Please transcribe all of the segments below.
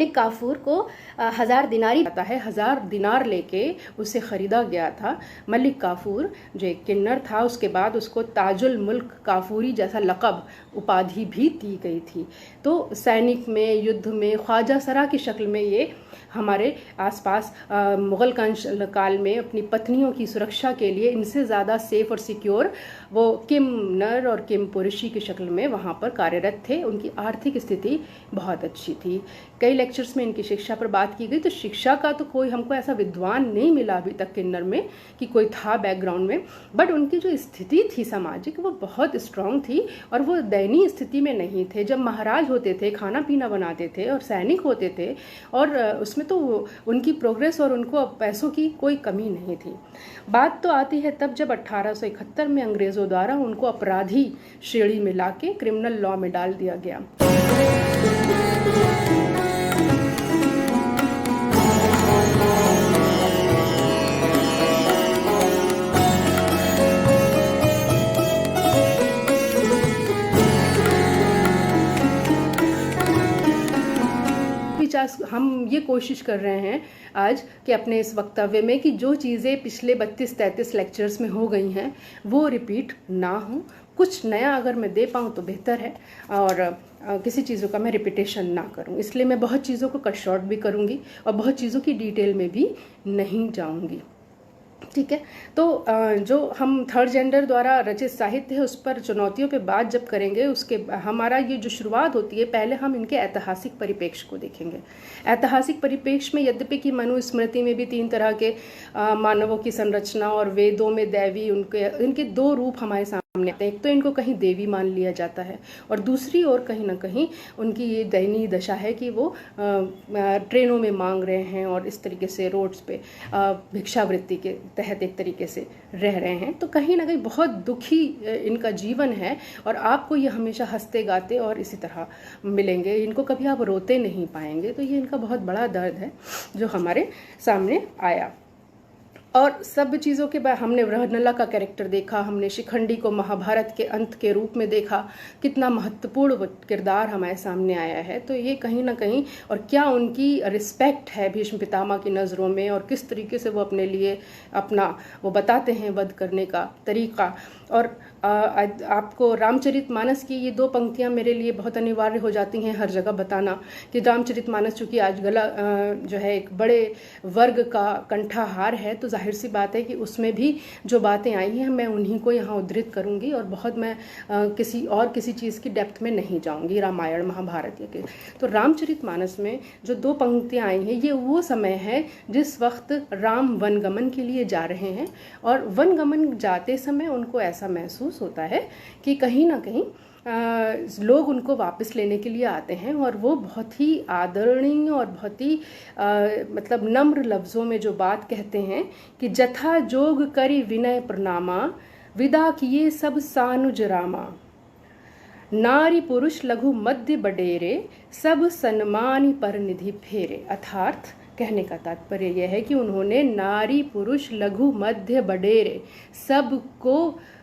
काफूर को 1000 दिनारी आता है, 1000 दिनार लेके उसे ख़रीदा गया था। मलिक काफूर जो एक किन्नर था, उसके बाद उसको ताजुल मुल्क काफूरी जैसा लक़ब उपाधि भी दी गई थी। तो सैनिक में, युद्ध में ख्वाजा सरा की शक्ल में ये हमारे आसपास मुग़ल काल में अपनी पत्नियों की सुरक्षा के लिए इनसे ज़्यादा सेफ और सिक्योर वो किम नर और किम पुरुषी की शक्ल में वहाँ पर कार्यरत थे। उनकी आर्थिक स्थिति बहुत अच्छी थी। कई लेक्चर्स में इनकी शिक्षा पर बात की गई। तो शिक्षा का तो कोई हमको ऐसा विद्वान नहीं मिला अभी तक किन्नर में कि कोई था बैकग्राउंड में, बट उनकी जो स्थिति थी सामाजिक वो बहुत स्ट्रांग थी और वो दयनीय स्थिति में नहीं थे। जब महाराज होते थे, खाना पीना बनाते थे और सैनिक होते थे, और उसमें तो उनकी प्रोग्रेस और उनको पैसों की कोई कमी नहीं थी। बात तो आती है तब जब 1871 में अंग्रेज़ों द्वारा उनको अपराधी श्रेणी में लाके क्रिमिनल लॉ में डाल दिया गया। हम ये कोशिश कर रहे हैं आज कि अपने इस वक्तव्य में कि जो चीज़ें पिछले 32-33 लेक्चर्स में हो गई हैं वो रिपीट ना हो। कुछ नया अगर मैं दे पाऊँ तो बेहतर है, और किसी चीज़ों का मैं रिपीटेशन ना करूँ। इसलिए मैं बहुत चीज़ों को कट शॉर्ट भी करूँगी और बहुत चीज़ों की डिटेल में भी नहीं जाऊँगी। ठीक है। तो जो हम थर्ड जेंडर द्वारा रचित साहित्य है उस पर चुनौतियों पे बात जब करेंगे, उसके हमारा ये जो शुरुआत होती है, पहले हम इनके ऐतिहासिक परिप्रेक्ष्य को देखेंगे। ऐतिहासिक परिप्रेक्ष्य में यद्यपि कि मनुस्मृति में भी 3 तरह के मानवों की संरचना और वेदों में दैवी इनके 2 रूप हमारे सामने आते हैं। एक तो इनको कहीं देवी मान लिया जाता है और दूसरी ओर कहीं ना कहीं उनकी ये दयनीय दशा है कि वो ट्रेनों में मांग रहे हैं और इस तरीके से रोड्स पे भिक्षावृत्ति के तहत एक तरीके से रह रहे हैं। तो कहीं ना कहीं बहुत दुखी इनका जीवन है और आपको ये हमेशा हंसते गाते और इसी तरह मिलेंगे, इनको कभी आप रोते नहीं पाएंगे। तो ये इनका बहुत बड़ा दर्द है जो हमारे सामने आया। और सब चीज़ों के बाद हमने वृहनला का कैरेक्टर देखा, हमने शिखंडी को महाभारत के अंत के रूप में देखा, कितना महत्वपूर्ण किरदार हमारे सामने आया है। तो ये कहीं ना कहीं, और क्या उनकी रिस्पेक्ट है भीष्म पितामह की नज़रों में, और किस तरीके से वो अपने लिए अपना वो बताते हैं वध करने का तरीका। और आपको रामचरितमानस की ये 2 पंक्तियाँ मेरे लिए बहुत अनिवार्य हो जाती हैं हर जगह बताना, कि रामचरितमानस चूँकि आज गला जो है एक बड़े वर्ग का कंठाहार है, तो जाहिर सी बात है कि उसमें भी जो बातें आई हैं मैं उन्हीं को यहाँ उद्धृत करूँगी और बहुत मैं किसी चीज़ की डेप्थ में नहीं जाऊँगी रामायण महाभारत के। तो रामचरितमानस में जो 2 पंक्तियाँ आई हैं, ये वो समय है जिस वक्त राम वनगमन के लिए जा रहे हैं, और वनगमन जाते समय उनको ऐसा महसूस होता है कि कहीं ना कहीं लोग उनको वापस लेने के लिए आते हैं, और वो बहुत ही आदरणीय और बहुत ही मतलब नम्र लफ्ज़ों में जो बात कहते हैं कि जथा जोग करी विनय प्रणामा, विदा किए सब सानुज रामा, नारी पुरुष लघु मध्य बडेरे, सब सन्मानी पर निधि फेरे। अर्थात कहने का तात्पर्य यह है कि उन्होंने नारी पुरुष लघु मध्य बडेरे सबको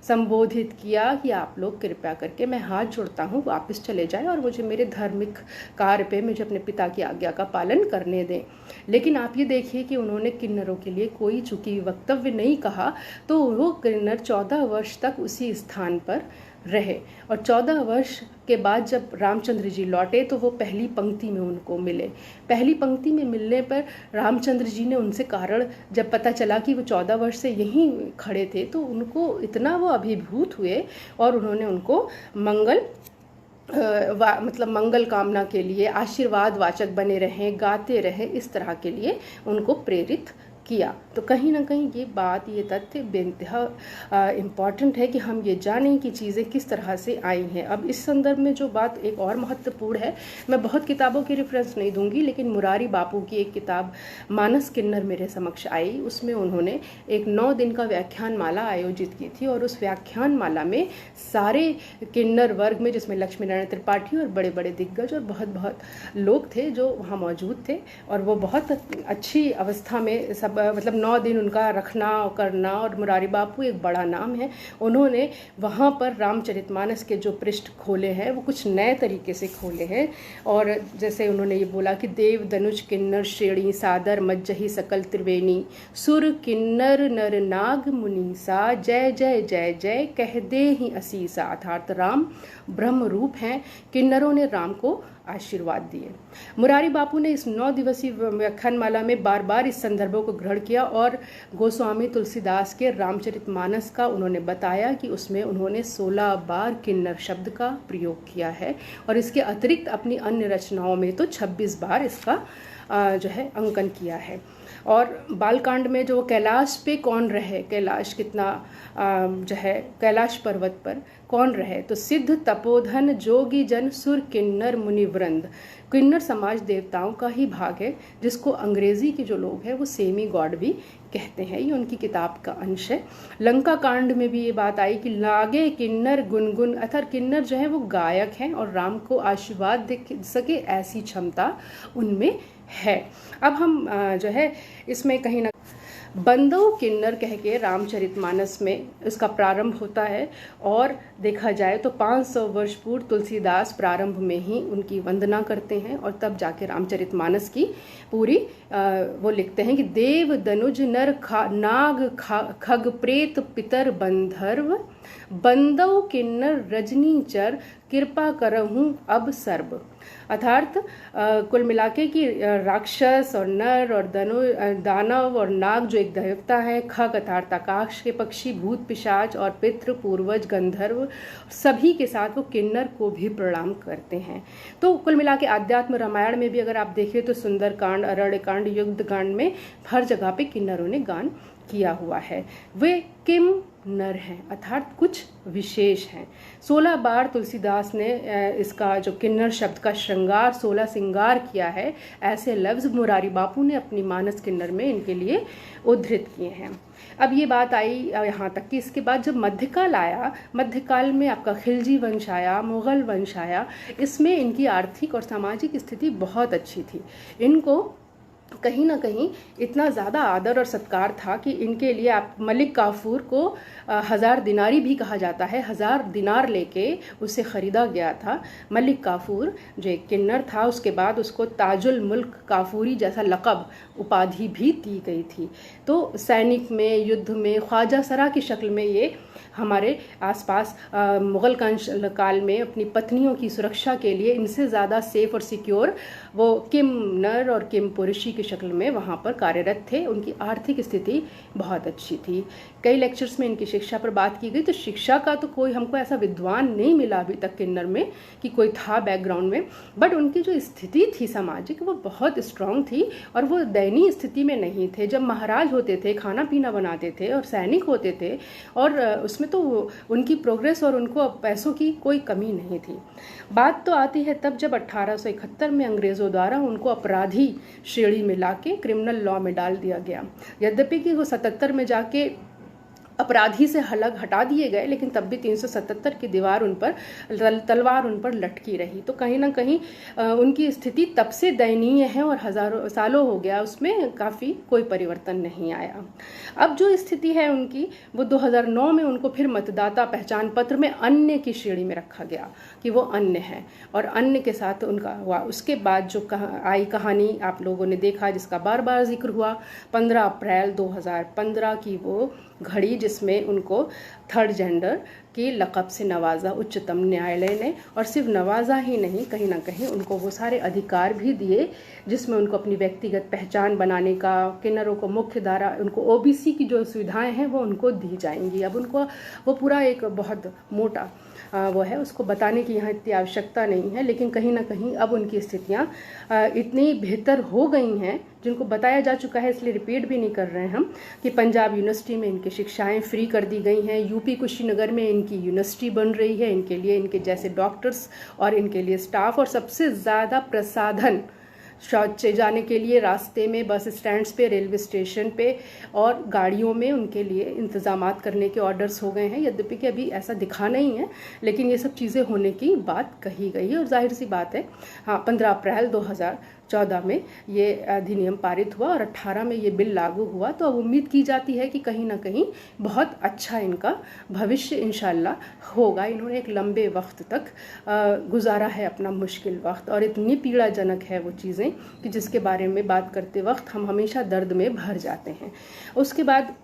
संबोधित किया कि आप लोग कृपया करके, मैं हाथ जोड़ता हूँ, वापस चले जाएं और मुझे मेरे धार्मिक कार्य पे मुझे अपने पिता की आज्ञा का पालन करने दें। लेकिन आप ये देखिए कि उन्होंने किन्नरों के लिए कोई चूंकि वक्तव्य नहीं कहा, तो वो किन्नर 14 वर्ष तक उसी स्थान पर रहे, और 14 वर्ष के बाद जब रामचंद्र जी लौटे तो वो पहली पंक्ति में उनको मिले। पहली पंक्ति में मिलने पर रामचंद्र जी ने उनसे कारण जब पता चला कि वो 14 वर्ष से यहीं खड़े थे, तो उनको इतना वो अभिभूत हुए और उन्होंने उनको मतलब मंगल कामना के लिए आशीर्वाद वाचक बने रहें, गाते रहें, इस तरह के लिए उनको प्रेरित किया। तो कहीं ना कहीं ये बात, ये तथ्य बेइंतहा इम्पॉर्टेंट है कि हम ये जानें कि चीज़ें किस तरह से आई हैं। अब इस संदर्भ में जो बात एक और महत्वपूर्ण है, मैं बहुत किताबों की रेफरेंस नहीं दूंगी, लेकिन मुरारी बापू की एक किताब मानस किन्नर मेरे समक्ष आई। उसमें उन्होंने एक 9 दिन का व्याख्यान माला आयोजित की थी, और उस व्याख्यान माला में सारे किन्नर वर्ग में, जिसमें लक्ष्मी नारायण त्रिपाठी और बड़े बड़े दिग्गज और बहुत लोग थे जो वहाँ मौजूद थे, और वो बहुत अच्छी अवस्था में सब मतलब 9 दिन उनका रखना और करना, और मुरारी बापू एक बड़ा नाम है। उन्होंने वहाँ पर रामचरितमानस के जो पृष्ठ खोले हैं वो कुछ नए तरीके से खोले हैं। और जैसे उन्होंने ये बोला कि देव दनुज किन्नर श्रेणी सादर मज्जही सकल त्रिवेणी, सुर किन्नर नर नाग मुनीसा, जय जय जय जय कह दे ही असीसा। अर्थात राम ब्रह्म रूप हैं, किन्नरों ने राम को आशीर्वाद दिए। मुरारी बापू ने इस 9 दिवसीय व्याख्यानमाला में बार बार इस संदर्भों को ग्रहण किया और गोस्वामी तुलसीदास के रामचरितमानस का उन्होंने बताया कि उसमें उन्होंने 16 बार किन्नर शब्द का प्रयोग किया है, और इसके अतिरिक्त अपनी अन्य रचनाओं में तो 26 बार इसका जो है अंकन किया है। और बालकांड में जो कैलाश पे कौन रहे, कैलाश कितना जो है कैलाश पर्वत पर कौन रहे, तो सिद्ध तपोधन जोगी जन सुर किन्नर मुनिवृंद। किन्नर समाज देवताओं का ही भाग है, जिसको अंग्रेजी के जो लोग हैं वो सेमी गॉड भी कहते हैं। ये उनकी किताब का अंश है। लंका कांड में भी ये बात आई कि लागे किन्नर गुनगुन, अर्थात किन्नर जो है वो गायक हैं और राम को आशीर्वाद दे सके ऐसी क्षमता उनमें है। अब हम जो है इसमें कहीं ना बंदो किन्नर कह के रामचरितमानस में इसका प्रारंभ होता है, और देखा जाए तो 500 वर्ष पूर्व तुलसीदास प्रारंभ में ही उनकी वंदना करते हैं, और तब जाके रामचरितमानस की पूरी वो लिखते हैं कि देव दनुज नर नाग खग प्रेत पितर बंधर्व, बंदो किन्नर रजनीचर कृपा करहूँ अब सर्व। अर्थात कुल मिलाके कि राक्षस और नर और दानव और नाग जो एक देवता है, खग अर्थात आकाश के पक्षी, भूत पिशाच और पितृ पूर्वज गंधर्व, सभी के साथ वो किन्नर को भी प्रणाम करते हैं। तो कुल मिलाके आध्यात्म रामायण में भी अगर आप देखें तो सुंदरकांड, अरण्यकांड, युद्धकांड में हर जगह पे किन्नरों ने गान किया हुआ है। वे किम नर हैं, अर्थात कुछ विशेष हैं। 16 बार तुलसीदास ने इसका जो किन्नर शब्द का श्रृंगार 16 श्रृंगार किया है, ऐसे लफ्ज मुरारी बापू ने अपनी मानस किन्नर में इनके लिए उद्धृत किए हैं। अब ये बात आई यहाँ तक कि इसके बाद जब मध्यकाल आया, मध्यकाल में आपका खिलजी वंश आया, मुगल वंश आया, इसमें इनकी आर्थिक और सामाजिक स्थिति बहुत अच्छी थी। इनको कहीं ना कहीं इतना ज़्यादा आदर और सत्कार था कि इनके लिए आप मलिक काफूर को 1000 दिनारी भी कहा जाता है, 1000 दिनार लेके उसे ख़रीदा गया था। मलिक काफूर जो एक किन्नर था, उसके बाद उसको ताजुल मुल्क काफूरी जैसा लक़ब उपाधि भी दी गई थी। तो सैनिक में, युद्ध में ख्वाजा सरा की शक्ल में ये हमारे आसपास मुग़ल काल में अपनी पत्नियों की सुरक्षा के लिए इनसे ज़्यादा सेफ और सिक्योर वो किम नर और किम पुरुषी की शक्ल में वहाँ पर कार्यरत थे। उनकी आर्थिक स्थिति बहुत अच्छी थी। कई लेक्चर्स में इनकी शिक्षा पर बात की गई, तो शिक्षा का तो कोई हमको ऐसा विद्वान नहीं मिला अभी तक किन्नर में कि कोई था बैकग्राउंड में, बट उनकी जो स्थिति थी सामाजिक वो बहुत स्ट्रांग थी और वो दयनीय स्थिति में नहीं थे। जब महाराज होते थे, खाना पीना बनाते थे और सैनिक होते थे, और उसमें तो उनकी प्रोग्रेस और उनको पैसों की कोई कमी नहीं थी। बात तो आती है तब जब 1871 में अंग्रेज़ों द्वारा उनको अपराधी श्रेणी में लाके क्रिमिनल लॉ में डाल दिया गया। यद्यपि कि वो 77 में जाके अपराधी से अलग हटा दिए गए, लेकिन तब भी 377 की दीवार उन पर, तलवार उन पर लटकी रही। तो कहीं ना कहीं उनकी स्थिति तब से दयनीय है और हज़ारों सालों हो गया, उसमें काफ़ी कोई परिवर्तन नहीं आया। अब जो स्थिति है उनकी, वो 2009 में उनको फिर मतदाता पहचान पत्र में अन्य की श्रेणी में रखा गया कि वो अन्य है, और अन्य के साथ उनका हुआ। उसके बाद जो आई कहानी आप लोगों ने देखा, जिसका बार बार जिक्र हुआ, 15 अप्रैल 2015 की वो घड़ी जिसमें उनको थर्ड जेंडर की लक़ब से नवाजा उच्चतम न्यायालय ने, और सिर्फ नवाजा ही नहीं, कहीं ना कहीं उनको वो सारे अधिकार भी दिए जिसमें उनको अपनी व्यक्तिगत पहचान बनाने का, किन्नरों को मुख्य धारा, उनको ओबीसी की जो सुविधाएं हैं वो उनको दी जाएंगी। अब उनको वो पूरा एक बहुत मोटा वो है, उसको बताने की यहाँ इतनी आवश्यकता नहीं है, लेकिन कहीं ना कहीं अब उनकी स्थितियाँ इतनी बेहतर हो गई हैं जिनको बताया जा चुका है, इसलिए रिपीट भी नहीं कर रहे हैं हम, कि पंजाब यूनिवर्सिटी में इनकी शिक्षाएं फ्री कर दी गई हैं, यूपी कुशीनगर में इनकी यूनिवर्सिटी बन रही है इनके लिए, इनके जैसे डॉक्टर्स और इनके लिए स्टाफ, और सबसे ज़्यादा प्रसाधन शौच जाने के लिए रास्ते में, बस स्टैंड्स पे, रेलवे स्टेशन पे और गाड़ियों में उनके लिए इंतज़ामात करने के ऑर्डर्स हो गए हैं। यद्यपि कि अभी ऐसा दिखा नहीं है, लेकिन ये सब चीज़ें होने की बात कही गई है, और जाहिर सी बात है हाँ 15 अप्रैल 2014 में ये अधिनियम पारित हुआ और 18 में ये बिल लागू हुआ। तो अब उम्मीद की जाती है कि कहीं ना कहीं बहुत अच्छा इनका भविष्य इंशाल्लाह होगा। इन्होंने एक लंबे वक्त तक गुजारा है अपना मुश्किल वक्त, और इतनी पीड़ाजनक है वो चीज़ें कि जिसके बारे में बात करते वक्त हम हमेशा दर्द में भर जाते हैं। उसके बाद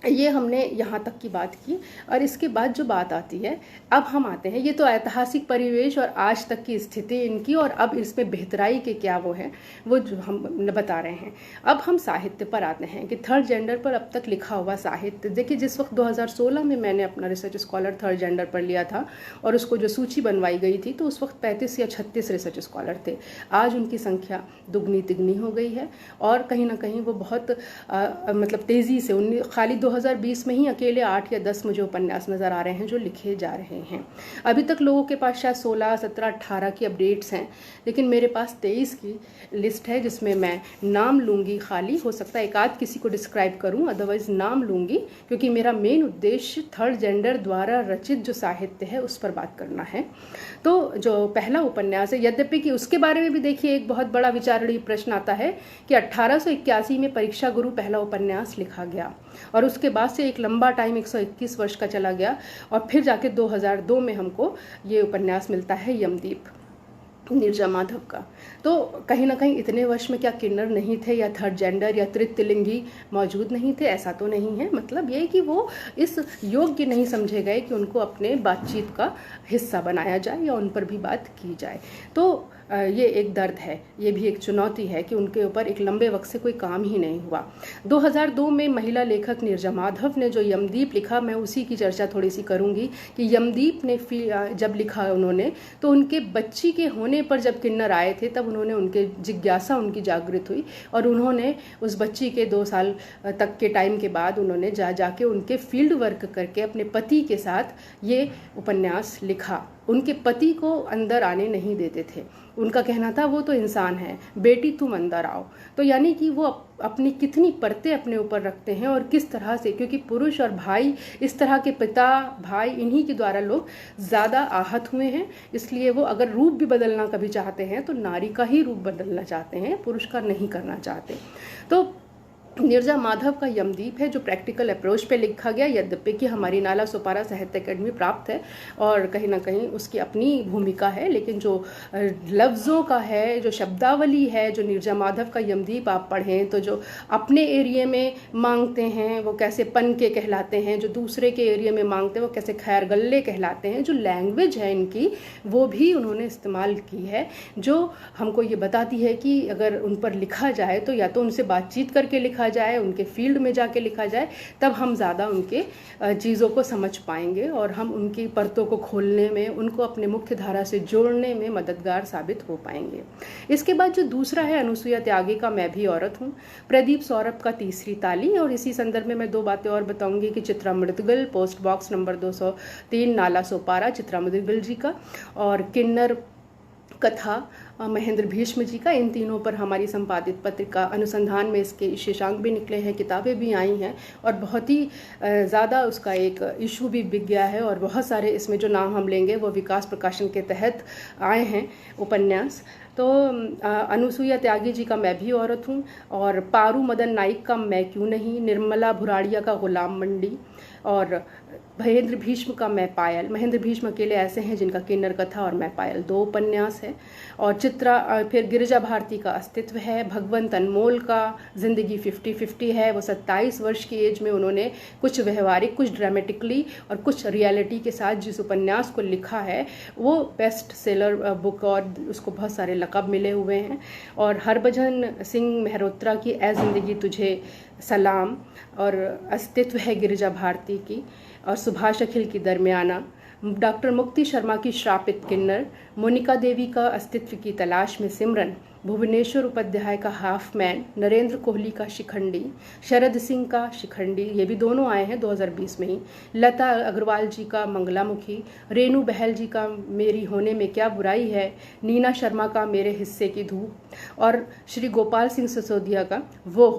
ये हमने यहाँ तक की बात की, और इसके बाद जो बात आती है, अब हम आते हैं, ये तो ऐतिहासिक परिवेश और आज तक की स्थिति इनकी, और अब इसमें बेहतराई के क्या वो हैं वो जो हम बता रहे हैं। अब हम साहित्य पर आते हैं कि थर्ड जेंडर पर अब तक लिखा हुआ साहित्य, देखिए जिस वक्त 2016 में मैंने अपना रिसर्च स्कॉलर थर्ड जेंडर पर लिया था और उसको जो सूची बनवाई गई थी, तो उस वक्त 35 या 36 रिसर्च स्कॉलर थे। आज उनकी संख्या दुगनी तिगनी हो गई है, और कहीं ना कहीं वो बहुत मतलब तेज़ी से खाली 2020 में ही अकेले 8 या 10 मुझे उपन्यास नज़र आ रहे हैं जो लिखे जा रहे हैं। अभी तक लोगों के पास शायद 16, 17, 18 की अपडेट्स हैं, लेकिन मेरे पास 23 की लिस्ट है जिसमें मैं नाम लूँगी। खाली हो सकता है एक आध किसी को डिस्क्राइब करूँ, अदरवाइज नाम लूँगी, क्योंकि मेरा मेन उद्देश्य थर्ड जेंडर द्वारा रचित जो साहित्य है उस पर बात करना है। तो जो पहला उपन्यास है, यद्यपि कि उसके बारे में भी देखिए एक बहुत बड़ा विचारणीय प्रश्न आता है कि 1881 में परीक्षा गुरु पहला उपन्यास लिखा गया, और उसके बाद से एक लंबा टाइम 121 वर्ष का चला गया, और फिर जाके 2002 में हमको ये उपन्यास मिलता है यमदीप नीरजा माधव का। तो कहीं ना कहीं इतने वर्ष में क्या किन्नर नहीं थे, या थर्ड जेंडर या तृतीयलिंगी मौजूद नहीं थे? ऐसा तो नहीं है। मतलब ये कि वो इस योग्य नहीं समझे गए कि उनको अपने बातचीत का हिस्सा बनाया जाए या उन पर भी बात की जाए। तो ये एक दर्द है, ये भी एक चुनौती है कि उनके ऊपर एक लंबे वक्त से कोई काम ही नहीं हुआ। 2002 में महिला लेखक नीरजा माधव ने जो यमदीप लिखा, मैं उसी की चर्चा थोड़ी सी करूंगी कि यमदीप ने जब लिखा उन्होंने, तो उनके बच्ची के होने पर जब किन्नर आए थे तब उन्होंने उनके जिज्ञासा उनकी जागृत हुई, और उन्होंने उस बच्ची के 2 साल तक के टाइम के बाद उन्होंने जाके उनके फील्ड वर्क करके अपने पति के साथ ये उपन्यास लिखा। उनके पति को अंदर आने नहीं देते थे, उनका कहना था वो तो इंसान है, बेटी तुम अंदर आओ। तो यानी कि वो अपनी कितनी परतें अपने ऊपर रखते हैं, और किस तरह से, क्योंकि पुरुष और भाई इस तरह के पिता भाई इन्हीं के द्वारा लोग ज़्यादा आहत हुए हैं, इसलिए वो अगर रूप भी बदलना कभी चाहते हैं तो नारी का ही रूप बदलना चाहते हैं, पुरुष का नहीं करना चाहते। तो नीरजा माधव का यमदीप है जो प्रैक्टिकल अप्रोच पे लिखा गया, यद्यपि कि हमारी नाला सोपारा साहित्य अकेडमी प्राप्त है और कहीं ना कहीं उसकी अपनी भूमिका है, लेकिन जो लफ्ज़ों का है, जो शब्दावली है, जो नीरजा माधव का यमदीप आप पढ़ें तो जो अपने एरिया में मांगते हैं वो कैसे पन के कहलाते हैं, जो दूसरे के एरिया में मांगते हैं वो कैसे खैर गल्ले कहलाते हैं। जो लैंग्वेज है इनकी वो भी उन्होंने इस्तेमाल की है, जो हमको ये बताती है कि अगर उन पर लिखा जाए तो या तो उनसे बातचीत करके लिखा जाए, उनके फील्ड में जाके लिखा जाए, तब हम ज़्यादा उनके चीज़ों को समझ पाएंगे और हम उनकी परतों को खोलने में, उनको अपने मुख्य धारा से जोड़ने में मददगार साबित हो पाएंगे। इसके बाद जो दूसरा है अनुसुईया त्यागी का मैं भी औरत हूँ, प्रदीप सौरभ का तीसरी ताली, और इसी संदर्भ में मैं 2 बातें और बताऊंगी कि Chitra Mudgal post box number 203 Nala Sopara Chitra Mudgal जी का, और किन्नर कथा महेंद्र भीष्म जी का। इन तीनों पर हमारी संपादित पत्रिका अनुसंधान में इसके विशेषांक भी निकले हैं, किताबें भी आई हैं, और बहुत ही ज़्यादा उसका एक इशू भी बिक गया है, और बहुत सारे इसमें जो नाम हम लेंगे वो विकास प्रकाशन के तहत आए हैं उपन्यास। तो अनुसुईया त्यागी जी का मैं भी औरत हूँ, और पारू मदन नाइक का मैं क्यों नहीं, निर्मला भुराड़िया का गुलाम मंडी, और महेंद्र भीष्म का मैं पायल। महेंद्र भीष्म अकेले ऐसे हैं जिनका किन्नर कथा और मैं पायल 2 उपन्यास है। और चित्रा फिर गिरिजा भारती का अस्तित्व है। भगवंत अनमोल का जिंदगी 50-50 है। वो 27 वर्ष की एज में उन्होंने कुछ व्यवहारिक, कुछ ड्रामेटिकली और कुछ रियलिटी के साथ जिस उपन्यास को लिखा है वो बेस्ट सेलर बुक, और उसको बहुत सारे लक़ब मिले हुए हैं। और हरभजन सिंह मेहरोत्रा की ए ज़िंदगी तुझे सलाम, और अस्तित्व है गिरिजा भारती की, और सुभाष अखिल की दरमियाना, डॉक्टर मुक्ति शर्मा की श्रापित किन्नर, मोनिका देवी का अस्तित्व की तलाश में सिमरन, भुवनेश्वर उपाध्याय का हाफ मैन, नरेंद्र कोहली का शिखंडी, शरद सिंह का शिखंडी, ये भी दोनों आए हैं 2020 में ही, लता अग्रवाल जी का मंगलामुखी, रेणु बहल जी का मेरी होने में क्या बुराई है, नीना शर्मा का मेरे हिस्से की धूप, और श्री गोपाल सिंह सिसोदिया का वो।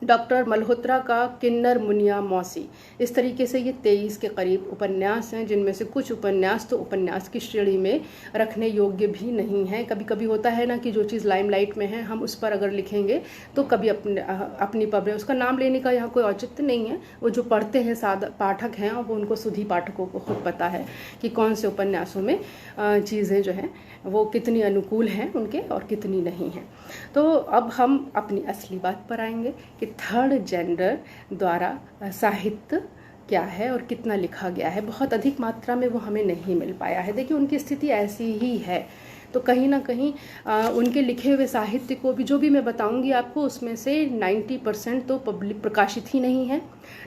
डॉक्टर मल्होत्रा का किन्नर मुनिया मौसी, इस तरीके से ये 23 के करीब उपन्यास हैं, जिनमें से कुछ उपन्यास तो उपन्यास की श्रेणी में रखने योग्य भी नहीं हैं। कभी कभी होता है ना कि जो चीज़ लाइमलाइट में है हम उस पर अगर लिखेंगे तो कभी अपनी पब्लिक, उसका नाम लेने का यहाँ कोई औचित्य नहीं है। वो जो पढ़ते हैं सादा पाठक हैं और वो उनको सुधी पाठकों को खुद पता है कि कौन से उपन्यासों में चीज़ें जो हैं वो कितनी अनुकूल हैं उनके और कितनी नहीं हैं। तो अब हम अपनी असली बात पर आएंगे कि थर्ड जेंडर द्वारा साहित्य क्या है और कितना लिखा गया है। बहुत अधिक मात्रा में वो हमें नहीं मिल पाया है। देखिए उनकी स्थिति ऐसी ही है, तो कहीं ना कहीं उनके लिखे हुए साहित्य को भी जो भी मैं बताऊंगी आपको, उसमें से 90% तो पब्लिक प्रकाशित ही नहीं है,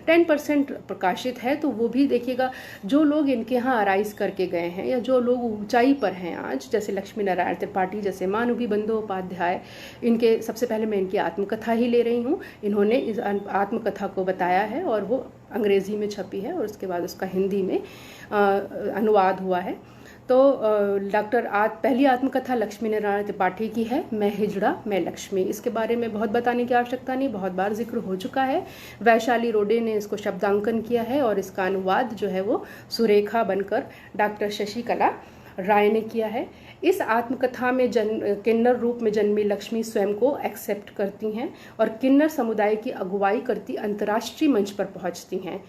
10% प्रकाशित है। तो वो भी देखिएगा, जो लोग इनके यहाँ अराइज करके गए हैं या जो लोग ऊंचाई पर हैं आज, जैसे लक्ष्मी नारायण त्रिपाठी, जैसे मानवी बंदोपाध्याय, इनके सबसे पहले मैं इनकी आत्मकथा ही ले रही हूँ। इन्होंने इस आत्मकथा को बताया है और वो अंग्रेज़ी में छपी है और उसके बाद उसका हिंदी में अनुवाद हुआ है। तो पहली आत्मकथा लक्ष्मी नारायण त्रिपाठी की है, मैं हिजड़ा मैं लक्ष्मी। इसके बारे में बहुत बताने की आवश्यकता नहीं, बहुत बार जिक्र हो चुका है। वैशाली रोडे ने इसको शब्दांकन किया है और इसका अनुवाद जो है वो सुरेखा बनकर डॉक्टर शशिकला राय ने किया है। इस आत्मकथा में किन्नर रूप में जन्मी लक्ष्मी स्वयं को एक्सेप्ट करती हैं और किन्नर समुदाय की अगुवाई करती अंतर्राष्ट्रीय मंच पर पहुंचती हैं।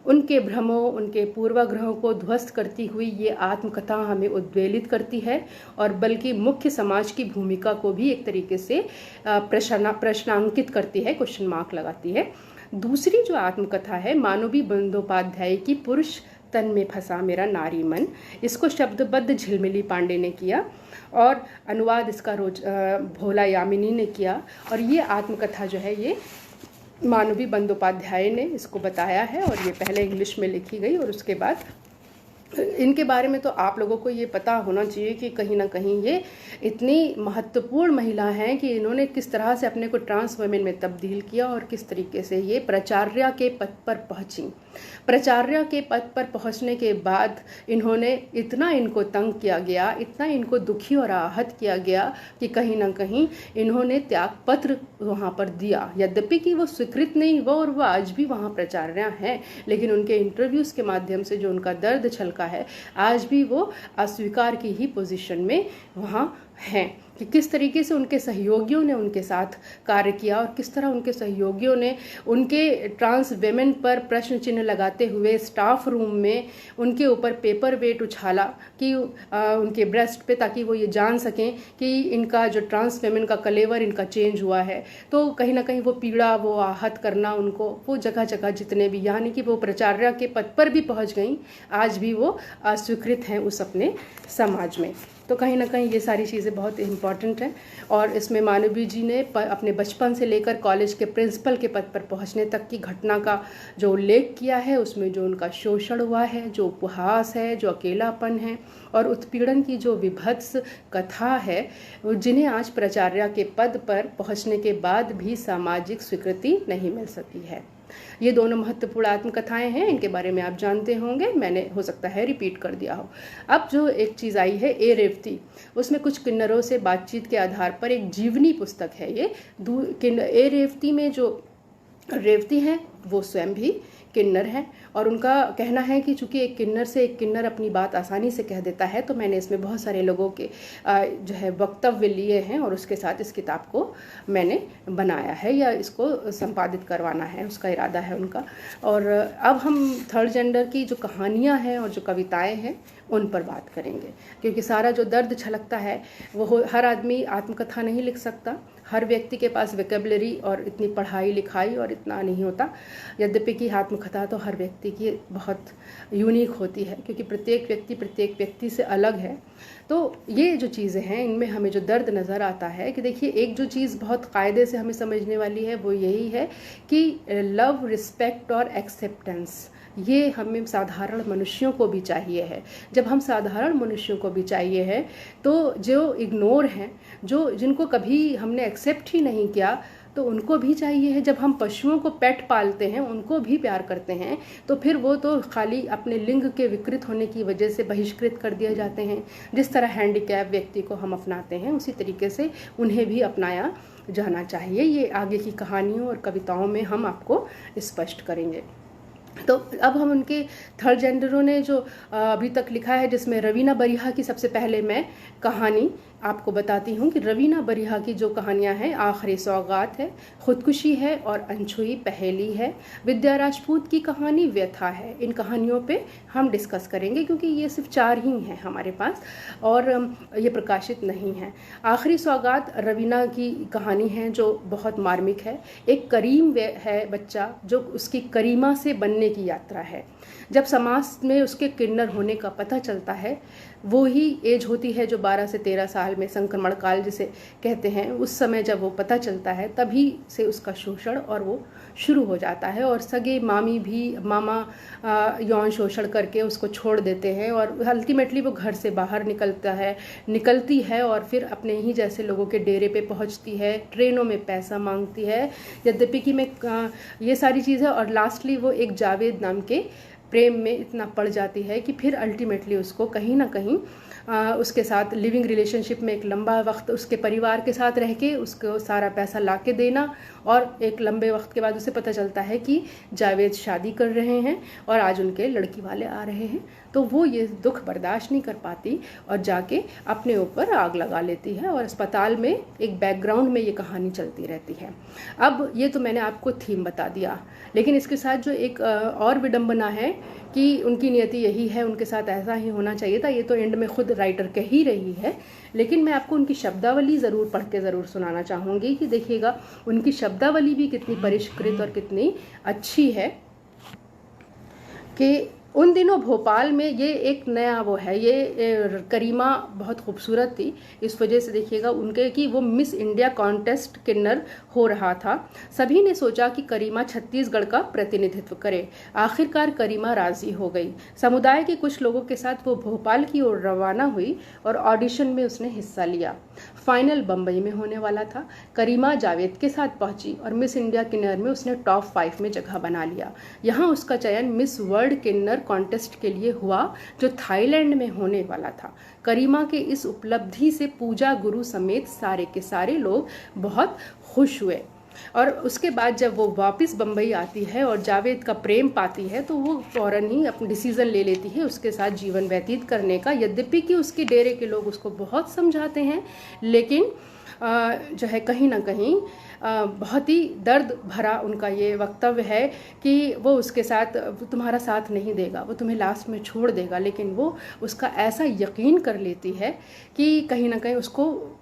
उनके भ्रमों, उनके पूर्वाग्रहों को ध्वस्त करती हुई ये आत्मकथा हमें उद्वेलित करती है और बल्कि मुख्य समाज की भूमिका को भी एक तरीके से प्रश्नांकित करती है, क्वेश्चन मार्क लगाती है। दूसरी जो आत्मकथा है मानवी बंदोपाध्याय की पुरुष तन में फंसा मेरा नारी मन, इसको शब्दबद्ध झिलमिली पांडे ने किया और अनुवाद इसका भोला यामिनी ने किया। और ये आत्मकथा जो है ये मानवी बंदोपाध्याय ने इसको बताया है और ये पहले इंग्लिश में लिखी गई और उसके बाद इनके बारे में तो आप लोगों को ये पता होना चाहिए कि कहीं ना कहीं ये इतनी महत्वपूर्ण महिला हैं कि इन्होंने किस तरह से अपने को ट्रांस वुमेन में तब्दील किया और किस तरीके से ये प्राचार्य के पद पर पहुंची। प्राचार्य के पद पर पहुंचने के बाद इन्होंने इतना इनको तंग किया गया, इतना इनको दुखी और आहत किया गया कि कहीं ना कहीं इन्होंने त्यागपत्र वहाँ पर दिया। यद्यपि कि वो स्वीकृत नहीं हुआ और वो आज भी वहाँ प्राचार्य हैं, लेकिन उनके इंटरव्यूज़ के माध्यम से जो उनका दर्द छलका है, आज भी वो अस्वीकार की ही पोजीशन में वहाँ हैं कि किस तरीके से उनके सहयोगियों ने उनके साथ कार्य किया और किस तरह उनके सहयोगियों ने उनके ट्रांस वेमेन पर प्रश्न चिन्ह लगाते हुए स्टाफ रूम में उनके ऊपर पेपर वेट उछाला कि उनके ब्रेस्ट पे, ताकि वो ये जान सकें कि इनका जो ट्रांस वेमेन का कलेवर इनका चेंज हुआ है। तो कहीं ना कहीं वो पीड़ा, वो आहत करना उनको, वो जगह जगह जितने भी, यानी कि वो प्राचार्य के पद पर भी पहुंच गई, आज भी वो अस्वीकृत हैं उस अपने समाज में। तो कहीं ना कहीं ये सारी चीज़ें बहुत इम्पॉर्टेंट हैं और इसमें मानवी जी ने अपने बचपन से लेकर कॉलेज के प्रिंसिपल के पद पर पहुंचने तक की घटना का जो उल्लेख किया है, उसमें जो उनका शोषण हुआ है, जो उपहास है, जो अकेलापन है और उत्पीड़न की जो विभत्स कथा है, जिन्हें आज प्राचार्य के पद पर पहुंचने के बाद भी सामाजिक स्वीकृति नहीं मिल सकी है। ये दोनों महत्वपूर्ण आत्मकथाएं हैं, इनके बारे में आप जानते होंगे, मैंने हो सकता है रिपीट कर दिया हो। अब जो एक चीज़ आई है ए रेवती, उसमें कुछ किन्नरों से बातचीत के आधार पर एक जीवनी पुस्तक है ये। ए रेवती में जो रेवती हैं वो स्वयं भी किन्नर हैं और उनका कहना है कि चूंकि एक किन्नर से एक किन्नर अपनी बात आसानी से कह देता है, तो मैंने इसमें बहुत सारे लोगों के जो है वक्तव्य लिए हैं और उसके साथ इस किताब को मैंने बनाया है या इसको संपादित करवाना है, उसका इरादा है उनका। और अब हम थर्ड जेंडर की जो कहानियाँ हैं और जो कविताएँ हैं उन पर बात करेंगे, क्योंकि सारा जो दर्द छलकता है वो हर आदमी आत्मकथा नहीं लिख सकता, हर व्यक्ति के पास वोकैबुलरी और इतनी पढ़ाई लिखाई और इतना नहीं होता। यद्यपि कि आत्मकथा तो हर व्यक्ति की बहुत यूनिक होती है, क्योंकि प्रत्येक व्यक्ति से अलग है। तो ये जो चीज़ें हैं इनमें हमें जो दर्द नज़र आता है कि देखिए, एक जो चीज़ बहुत कायदे से हमें समझने वाली है वो यही है कि लव, रिस्पेक्ट और एक्सेप्टेंस, ये हमें साधारण मनुष्यों को भी चाहिए है। जब हम साधारण मनुष्यों को भी चाहिए है, तो जो इग्नोर हैं, जो जिनको कभी हमने एक्सेप्ट ही नहीं किया, तो उनको भी चाहिए है। जब हम पशुओं को पेट पालते हैं, उनको भी प्यार करते हैं, तो फिर वो तो खाली अपने लिंग के विकृत होने की वजह से बहिष्कृत कर दिए जाते हैं। जिस तरह हैंडीकैप व्यक्ति को हम अपनाते हैं, उसी तरीके से उन्हें भी अपनाया जाना चाहिए, ये आगे की कहानियों और कविताओं में हम आपको स्पष्ट करेंगे। तो अब हम उनके थर्ड जेंडरों ने जो अभी तक लिखा है, जिसमें रवीना बरिहा की सबसे पहले मैं कहानी आपको बताती हूँ कि रवीना बरिहा की जो कहानियाँ हैं, आखिरी सौगात है, खुदकुशी है और अनछुई पहेली है। विद्या राजपूत की कहानी व्यथा है। इन कहानियों पे हम डिस्कस करेंगे क्योंकि ये सिर्फ 4 ही हैं हमारे पास और ये प्रकाशित नहीं है। आखिरी सौगात रवीना की कहानी है जो बहुत मार्मिक है। एक करीम है बच्चा जो उसकी करीमा से बनने की यात्रा है। जब समाज में उसके किन्नर होने का पता चलता है, वो ही एज होती है जो 12 से 13 साल में संक्रमण काल जिसे कहते हैं, उस समय जब वो पता चलता है तभी से उसका शोषण और वो शुरू हो जाता है। और सगे मामा यौन शोषण करके उसको छोड़ देते हैं और अल्टीमेटली वो घर से बाहर निकलती है और फिर अपने ही जैसे लोगों के डेरे पे पहुंचती है, ट्रेनों में पैसा मांगती है, यद्यपि कि मैं ये सारी चीज़ें, और लास्टली वो एक जावेद नाम के प्रेम में इतना पड़ जाती है कि फिर अल्टीमेटली उसको कहीं ना कहीं उसके साथ लिविंग रिलेशनशिप में एक लंबा वक्त उसके परिवार के साथ रह के उसको सारा पैसा ला के देना, और एक लंबे वक्त के बाद उसे पता चलता है कि जावेद शादी कर रहे हैं और आज उनके लड़की वाले आ रहे हैं। तो वो ये दुख बर्दाश्त नहीं कर पाती और जाके अपने ऊपर आग लगा लेती है और अस्पताल में एक बैकग्राउंड में ये कहानी चलती रहती है। अब ये तो मैंने आपको थीम बता दिया, लेकिन इसके साथ जो एक और विडंबना है कि उनकी नियति यही है, उनके साथ ऐसा ही होना चाहिए था, ये तो एंड में खुद राइटर कह ही रही है। लेकिन मैं आपको उनकी शब्दावली ज़रूर पढ़ के ज़रूर सुनाना चाहूँगी कि देखिएगा उनकी शब्दावली भी कितनी परिष्कृत और कितनी अच्छी है। कि उन दिनों भोपाल में ये एक नया वो है, ये करीमा बहुत खूबसूरत थी इस वजह से देखिएगा उनके कि वो मिस इंडिया कॉन्टेस्ट किन्नर हो रहा था। सभी ने सोचा कि करीमा छत्तीसगढ़ का प्रतिनिधित्व करे। आखिरकार करीमा राजी हो गई। समुदाय के कुछ लोगों के साथ वो भोपाल की ओर रवाना हुई और ऑडिशन में उसने हिस्सा लिया। फाइनल बम्बई में होने वाला था। करीमा जावेद के साथ पहुंची और मिस इंडिया किन्नर में उसने टॉप 5 में जगह बना लिया। यहाँ उसका चयन मिस वर्ल्ड किन्नर कॉन्टेस्ट के लिए हुआ जो थाईलैंड में होने वाला था। करीमा के इस उपलब्धि से पूजा गुरु समेत सारे के सारे लोग बहुत खुश हुए। और उसके बाद जब वो वापस बम्बई आती है और जावेद का प्रेम पाती है तो वो फौरन ही अपना डिसीज़न ले लेती है उसके साथ जीवन व्यतीत करने का। यद्यपि कि उसके डेरे के लोग उसको बहुत समझाते हैं, लेकिन जो है कहीं ना कहीं बहुत ही दर्द भरा उनका ये वक्तव्य है कि वो उसके साथ तुम्हारा साथ नहीं देगा, वो तुम्हें लास्ट में छोड़ देगा। लेकिन वो उसका ऐसा यकीन कर लेती है कि कहीं ना कहीं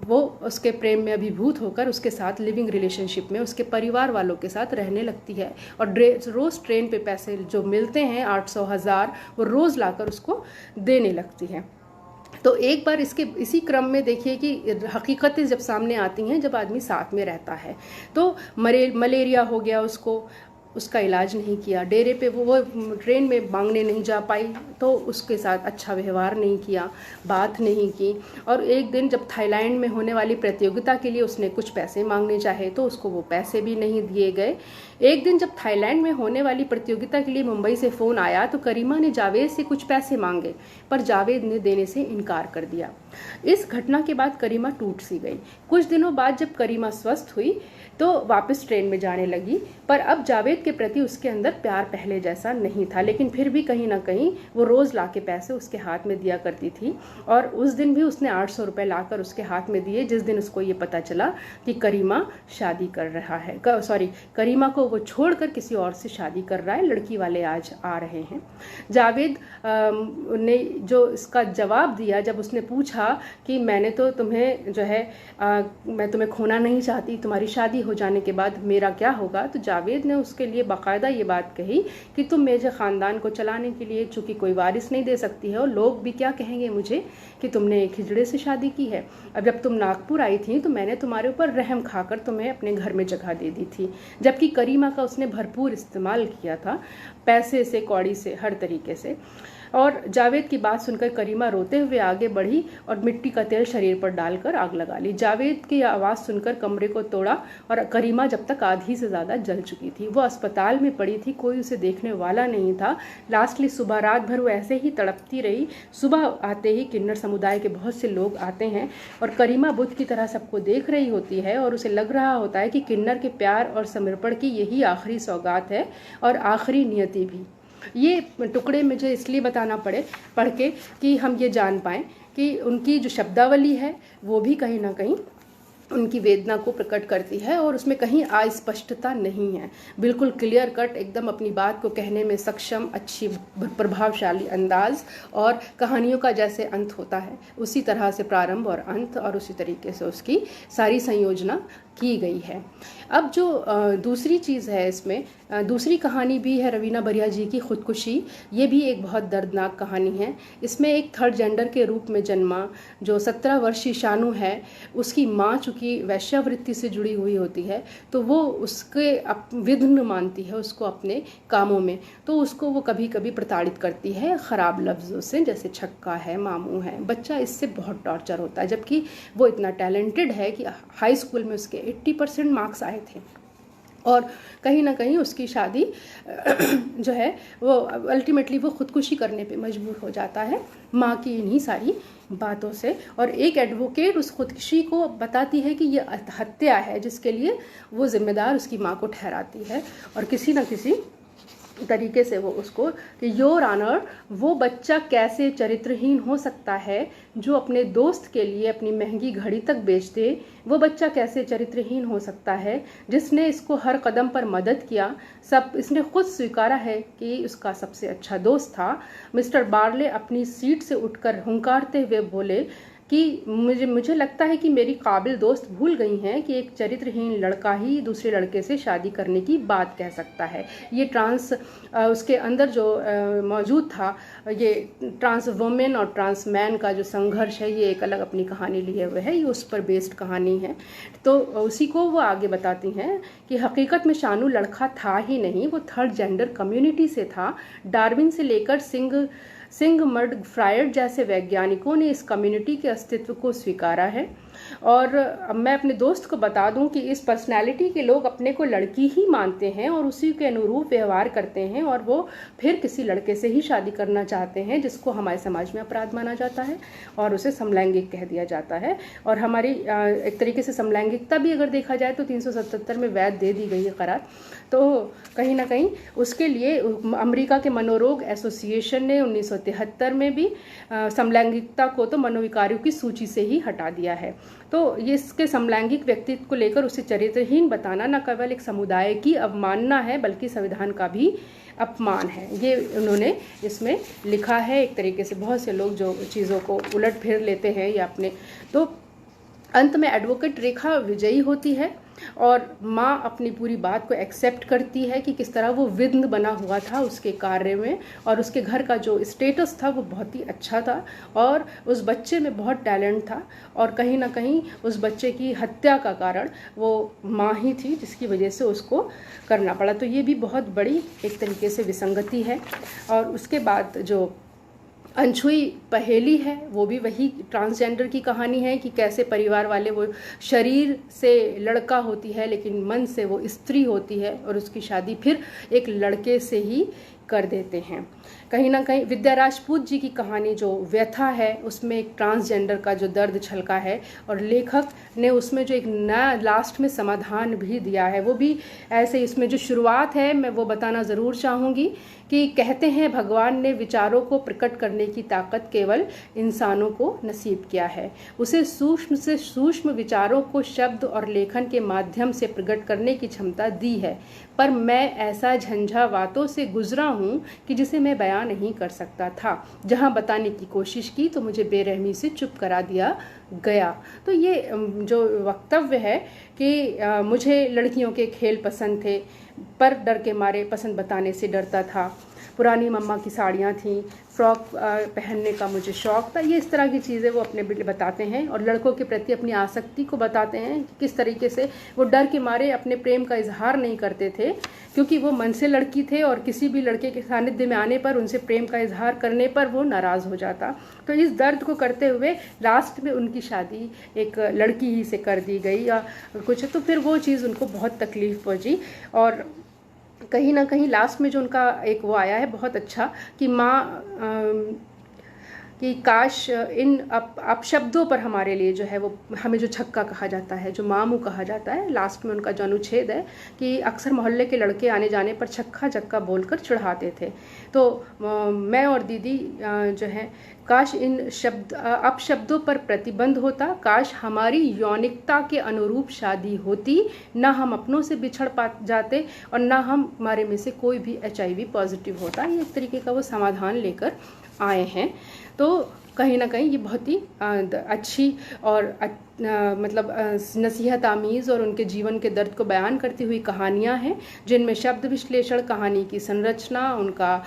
वो उसके प्रेम में अभिभूत होकर उसके साथ लिविंग रिलेशनशिप में उसके परिवार वालों के साथ रहने लगती है। और रोज़ ट्रेन पे पैसे जो मिलते हैं 800-1000 वो रोज़ लाकर उसको देने लगती है। तो एक बार इसी क्रम में देखिए कि हकीकतें जब सामने आती हैं, जब आदमी साथ में रहता है, तो मलेरिया हो गया उसका इलाज नहीं किया, डेरे पे वो ट्रेन में मांगने नहीं जा पाई तो उसके साथ अच्छा व्यवहार नहीं किया, बात नहीं की। और एक दिन जब थाईलैंड में होने वाली प्रतियोगिता के लिए उसने कुछ पैसे मांगने चाहे तो उसको वो पैसे भी नहीं दिए गए। एक दिन जब थाईलैंड में होने वाली प्रतियोगिता के लिए मुंबई से फ़ोन आया तो करीमा ने जावेद से कुछ पैसे मांगे, पर जावेद ने देने से इनकार कर दिया। इस घटना के बाद करीमा टूट सी गई। कुछ दिनों बाद जब करीमा स्वस्थ हुई तो वापस ट्रेन में जाने लगी, पर अब जावेद के प्रति उसके अंदर प्यार पहले जैसा नहीं था। लेकिन फिर भी कहीं ना कहीं वो रोज़ ला के पैसे उसके हाथ में दिया करती थी। और उस दिन भी उसने 800 रुपये लाकर उसके हाथ में दिए जिस दिन उसको ये पता चला कि करीमा शादी कर रहा है, करीमा को वो छोड़कर किसी और से शादी कर रहा है, लड़की वाले आज आ रहे हैं। जावेद ने जो इसका जवाब दिया, जब उसने पूछा कि मैंने तो तुम्हें जो है मैं तुम्हें खोना नहीं चाहती, तुम्हारी शादी हो जाने के बाद मेरा क्या होगा, तो जावेद ने उसके लिए बाकायदा ये बात कही कि तुम मेरे ख़ानदान को चलाने के लिए चूँकि कोई वारिस नहीं दे सकती है और लोग भी क्या कहेंगे मुझे कि तुमने एक हिजड़े से शादी की है। अब जब तुम नागपुर आई थी तो मैंने तुम्हारे ऊपर रहम खाकर तुम्हें अपने घर में जगह दे दी थी। जबकि करीमा का उसने भरपूर इस्तेमाल किया था, पैसे से, कौड़ी से, हर तरीके से। और जावेद की बात सुनकर करीमा रोते हुए आगे बढ़ी और मिट्टी का तेल शरीर पर डालकर आग लगा ली। जावेद की आवाज़ सुनकर कमरे को तोड़ा और करीमा जब तक आधी से ज़्यादा जल चुकी थी। वो अस्पताल में पड़ी थी, कोई उसे देखने वाला नहीं था। लास्टली सुबह रात भर वो ऐसे ही तड़पती रही। सुबह आते ही किन्नर समुदाय के बहुत से लोग आते हैं और करीमा बुद्ध की तरह सबको देख रही होती है और उसे लग रहा होता है कि किन्नर के प्यार और समर्पण की यही आखिरी सौगात है और आखिरी नियति भी। ये टुकड़े मुझे इसलिए बताना पढ़ के कि हम ये जान पाएँ कि उनकी जो शब्दावली है वो भी कहीं ना कहीं उनकी वेदना को प्रकट करती है और उसमें कहीं अस्पष्टता नहीं है। बिल्कुल क्लियर कट एकदम अपनी बात को कहने में सक्षम, अच्छी प्रभावशाली अंदाज और कहानियों का जैसे अंत होता है उसी तरह से प्रारंभ और अंत और उसी तरीके से उसकी सारी संयोजना की गई है। अब जो दूसरी चीज़ है इसमें, दूसरी कहानी भी है रवीना बरिया जी की खुदकुशी। ये भी एक बहुत दर्दनाक कहानी है। इसमें एक थर्ड जेंडर के रूप में जन्मा जो 17 वर्षीय शानू है, उसकी माँ चूँकि वैश्यावृत्ति से जुड़ी हुई होती है तो वो उसके विघ्न मानती है उसको अपने कामों में, तो उसको वो कभी कभी प्रताड़ित करती है ख़राब लफ्ज़ों से, जैसे छक्का है, मामू है। बच्चा इससे बहुत टॉर्चर होता है, जबकि वो इतना टैलेंटेड है कि हाई स्कूल में उसके 80% मार्क्स आए थे और कहीं ना कहीं उसकी शादी जो है वो अल्टीमेटली वो खुदकुशी करने पे मजबूर हो जाता है माँ की इन्हीं सारी बातों से। और एक एडवोकेट उस खुदकुशी को बताती है कि ये हत्या है, जिसके लिए वो जिम्मेदार उसकी माँ को ठहराती है और किसी न किसी तरीके से वो उसको कि योर ऑनर, वो बच्चा कैसे चरित्रहीन हो सकता है जो अपने दोस्त के लिए अपनी महंगी घड़ी तक बेच दे। वो बच्चा कैसे चरित्रहीन हो सकता है जिसने इसको हर कदम पर मदद किया। सब इसने खुद स्वीकारा है कि उसका सबसे अच्छा दोस्त था। मिस्टर बार्ले अपनी सीट से उठकर हुंकारते हुए बोले कि मुझे लगता है कि मेरी काबिल दोस्त भूल गई हैं कि एक चरित्रहीन लड़का ही दूसरे लड़के से शादी करने की बात कह सकता है। ये ट्रांस उसके अंदर जो मौजूद था, ये ट्रांस वुमेन और ट्रांस मैन का जो संघर्ष है, ये एक अलग अपनी कहानी लिए हुए है, ये उस पर बेस्ड कहानी है। तो उसी को वो आगे बताती हैं कि हकीकत में शानू लड़का था ही नहीं, वो थर्ड जेंडर कम्युनिटी से था। डार्विन से लेकर सिंगमर्ड फ्रायड जैसे वैज्ञानिकों ने इस कम्युनिटी के अस्तित्व को स्वीकारा है। और मैं अपने दोस्त को बता दूं कि इस पर्सनैलिटी के लोग अपने को लड़की ही मानते हैं और उसी के अनुरूप व्यवहार करते हैं और वो फिर किसी लड़के से ही शादी करना चाहते हैं, जिसको हमारे समाज में अपराध माना जाता है और उसे समलैंगिक कह दिया जाता है। और हमारी एक तरीके से समलैंगिकता भी अगर देखा जाए तो 377 में वैध दे दी गई है करार। तो कहीं ना कहीं उसके लिए अमेरिका के मनोरोग एसोसिएशन ने 1973 में भी समलैंगिकता को तो मनोविकारों की सूची से ही हटा दिया है। तो ये इसके समलैंगिक व्यक्तित्व को लेकर उसे चरित्रहीन बताना न केवल एक समुदाय की अवमानना है बल्कि संविधान का भी अपमान है। ये उन्होंने इसमें लिखा है। एक तरीके से बहुत से लोग जो चीज़ों को उलट फेर लेते हैं या अपने, तो अंत में एडवोकेट रेखा विजयी होती है और माँ अपनी पूरी बात को एक्सेप्ट करती है कि किस तरह वो विघ्न बना हुआ था उसके कार्य में और उसके घर का जो स्टेटस था वो बहुत ही अच्छा था और उस बच्चे में बहुत टैलेंट था और कहीं ना कहीं उस बच्चे की हत्या का कारण वो माँ ही थी जिसकी वजह से उसको करना पड़ा। तो ये भी बहुत बड़ी एक तरीके से विसंगति है। और उसके बाद जो अनछुई पहेली है वो भी वही ट्रांसजेंडर की कहानी है कि कैसे परिवार वाले, वो शरीर से लड़का होती है लेकिन मन से वो स्त्री होती है और उसकी शादी फिर एक लड़के से ही कर देते हैं। कहीं ना कहीं विद्या राजपूत जी की कहानी जो व्यथा है उसमें एक ट्रांसजेंडर का जो दर्द छलका है और लेखक ने उसमें जो एक नया लास्ट में समाधान भी दिया है वो भी ऐसे। इसमें जो शुरुआत है मैं वो बताना ज़रूर चाहूँगी कि कहते हैं भगवान ने विचारों को प्रकट करने की ताकत केवल इंसानों को नसीब किया है। उसे सूक्ष्म से सूक्ष्म विचारों को शब्द और लेखन के माध्यम से प्रकट करने की क्षमता दी है, पर मैं ऐसा झंझावातों से गुजरा हूँ कि जिसे मैं बयां नहीं कर सकता था। जहाँ बताने की कोशिश की तो मुझे बेरहमी से चुप करा दिया गया। तो ये जो वक्तव्य है कि मुझे लड़कियों के खेल पसंद थे पर डर के मारे पसंद बताने से डरता था, पुरानी मम्मा की साड़ियाँ थीं, फ्रॉक पहनने का मुझे शौक़ था। ये इस तरह की चीज़ें वो अपने बताते हैं और लड़कों के प्रति अपनी आसक्ति को बताते हैं कि किस तरीके से वो डर के मारे अपने प्रेम का इजहार नहीं करते थे क्योंकि वो मन से लड़की थे और किसी भी लड़के के सानिध्य में आने पर उनसे प्रेम का इजहार करने पर वो नाराज़ हो जाता। तो इस दर्द को करते हुए लास्ट में उनकी शादी एक लड़की ही से कर दी गई या कुछ, तो फिर वो चीज़ उनको बहुत तकलीफ़ पहुंची। और कहीं ना कहीं लास्ट में जो उनका एक वो आया है बहुत अच्छा कि माँ कि काश इन अपशब्दों पर हमारे लिए जो है वो हमें जो छक्का कहा जाता है, जो मामू कहा जाता है, लास्ट में उनका जो अनुच्छेद है कि अक्सर मोहल्ले के लड़के आने जाने पर छक्का जक्का बोलकर चिढ़ाते थे। तो मैं और दीदी जो है काश इन अपशब्दों पर प्रतिबंध होता, काश हमारी यौनिकता के अनुरूप शादी होती, ना हम अपनों से बिछड़ जाते और ना हमारे में से कोई भी HIV पॉजिटिव होता। ये एक तरीके का वो समाधान लेकर आए हैं। तो कहीं ना कहीं ये बहुत ही अच्छी और मतलब नसीहत आमीज़ और उनके जीवन के दर्द को बयान करती हुई कहानियाँ हैं, जिनमें शब्द विश्लेषण, कहानी की संरचना, उनका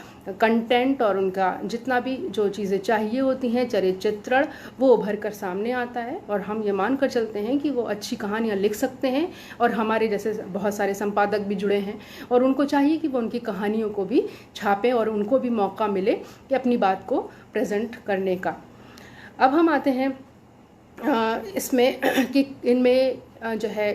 कंटेंट और उनका जितना भी जो चीज़ें चाहिए होती हैं, चरित्र चित्रण, वो उभर कर सामने आता है। और हम ये मान कर चलते हैं कि वो अच्छी कहानियाँ लिख सकते हैं और हमारे जैसे बहुत सारे संपादक भी जुड़े हैं और उनको चाहिए कि वो उनकी कहानियों को भी छापें और उनको भी मौका मिले कि अपनी बात को प्रेजेंट करने का। अब हम आते हैं इसमें कि इनमें जो है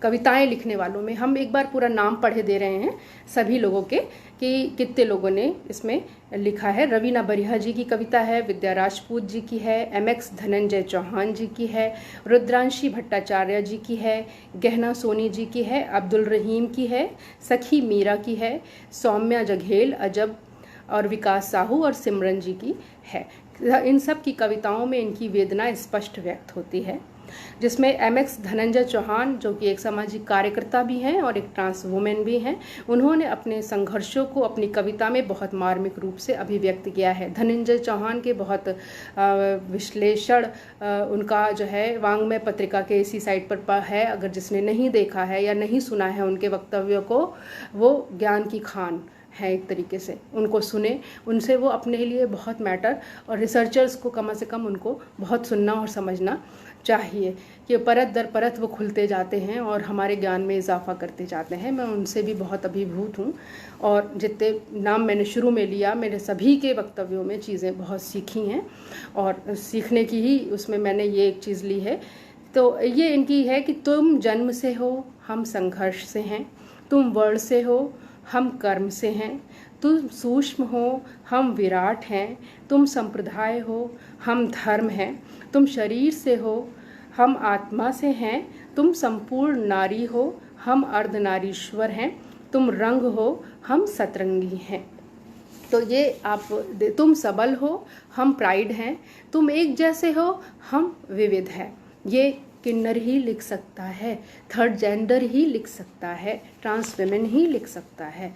कविताएं लिखने वालों में हम एक बार पूरा नाम पढ़े दे रहे हैं सभी लोगों के कि कितने लोगों ने इसमें लिखा है। रवीना बरिहा जी की कविता है, विद्या राजपूत जी की है, MX धनंजय चौहान जी की है, रुद्रांशी भट्टाचार्य जी की है, गहना सोनी जी की है, अब्दुल रहीम की है, सखी मीरा की है, सौम्या जघेल, अजब और विकास साहू और सिमरन जी की है। इन सब की कविताओं में इनकी वेदना स्पष्ट व्यक्त होती है, जिसमें MX धनंजय चौहान जो कि एक सामाजिक कार्यकर्ता भी हैं और एक ट्रांस वुमेन भी हैं, उन्होंने अपने संघर्षों को अपनी कविता में बहुत मार्मिक रूप से अभिव्यक्त किया है। धनंजय चौहान के बहुत विश्लेषण उनका जो है वांग्मय पत्रिका के इसी साइट पर है, अगर जिसने नहीं देखा है या नहीं सुना है उनके वक्तव्यों को, वो ज्ञान की खान है एक तरीके से, उनको सुने, उनसे वो अपने लिए बहुत मैटर, और रिसर्चर्स को कम से कम उनको बहुत सुनना और समझना चाहिए कि परत दर परत वो खुलते जाते हैं और हमारे ज्ञान में इजाफा करते जाते हैं। मैं उनसे भी बहुत अभिभूत हूँ और जितने नाम मैंने शुरू में लिया, मेरे सभी के वक्तव्यों में चीज़ें बहुत सीखी हैं और सीखने की ही उसमें मैंने ये एक चीज़ ली है। तो ये इनकी है कि तुम जन्म से हो, हम संघर्ष से हैं, तुम वर्ण से हो, हम कर्म से हैं, तुम सूक्ष्म हो, हम विराट हैं, तुम संप्रदाय हो, हम धर्म हैं, तुम शरीर से हो, हम आत्मा से हैं, तुम संपूर्ण नारी हो, हम अर्धनारीश्वर हैं, तुम रंग हो, हम सतरंगी हैं। तो ये आप, तुम सबल हो, हम प्राइड हैं, तुम एक जैसे हो, हम विविध हैं। ये किन्नर ही लिख सकता है, थर्ड जेंडर ही लिख सकता है, ट्रांस वेमेन ही लिख सकता है।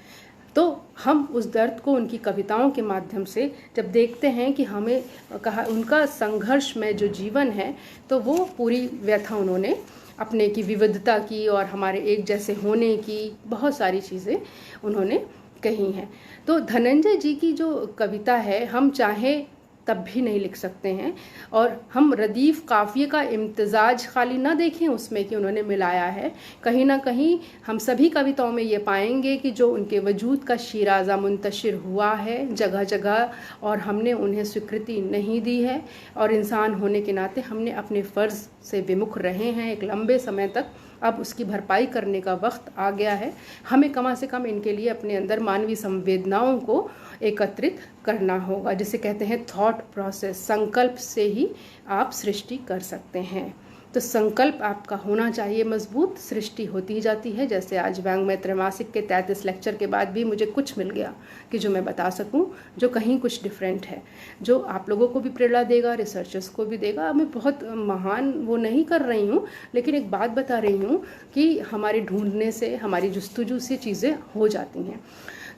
तो हम उस दर्द को उनकी कविताओं के माध्यम से जब देखते हैं कि हमें कहा उनका संघर्ष में जो जीवन है, तो वो पूरी व्यथा उन्होंने अपने की विविधता की और हमारे एक जैसे होने की बहुत सारी चीज़ें उन्होंने कही हैं। तो धनंजय जी की जो कविता है, हम चाहे तब भी नहीं लिख सकते हैं, और हम रदीफ काफ़िए का इम्तिजाज खाली ना देखें उसमें कि उन्होंने मिलाया है। कहीं ना कहीं हम सभी कविताओं में ये पाएंगे कि जो उनके वजूद का शीराज़ा मुंतशिर हुआ है जगह जगह और हमने उन्हें स्वीकृति नहीं दी है, और इंसान होने के नाते हमने अपने फ़र्ज़ से विमुख रहे हैं एक लंबे समय तक। अब उसकी भरपाई करने का वक्त आ गया है। हमें कम से कम इनके लिए अपने अंदर मानवीय संवेदनाओं को एकत्रित करना होगा, जिसे कहते हैं थॉट प्रोसेस। संकल्प से ही आप सृष्टि कर सकते हैं। तो संकल्प आपका होना चाहिए मजबूत, सृष्टि होती जाती है। जैसे आज वांग्मय त्रैमासिक के 33 लेक्चर के बाद भी मुझे कुछ मिल गया कि जो मैं बता सकूं, जो कहीं कुछ डिफरेंट है, जो आप लोगों को भी प्रेरणा देगा, रिसर्चर्स को भी देगा। मैं बहुत महान वो नहीं कर रही हूँ, लेकिन एक बात बता रही हूँ कि हमारे ढूंढने से, हमारी जुस्तजू से चीज़ें हो जाती हैं।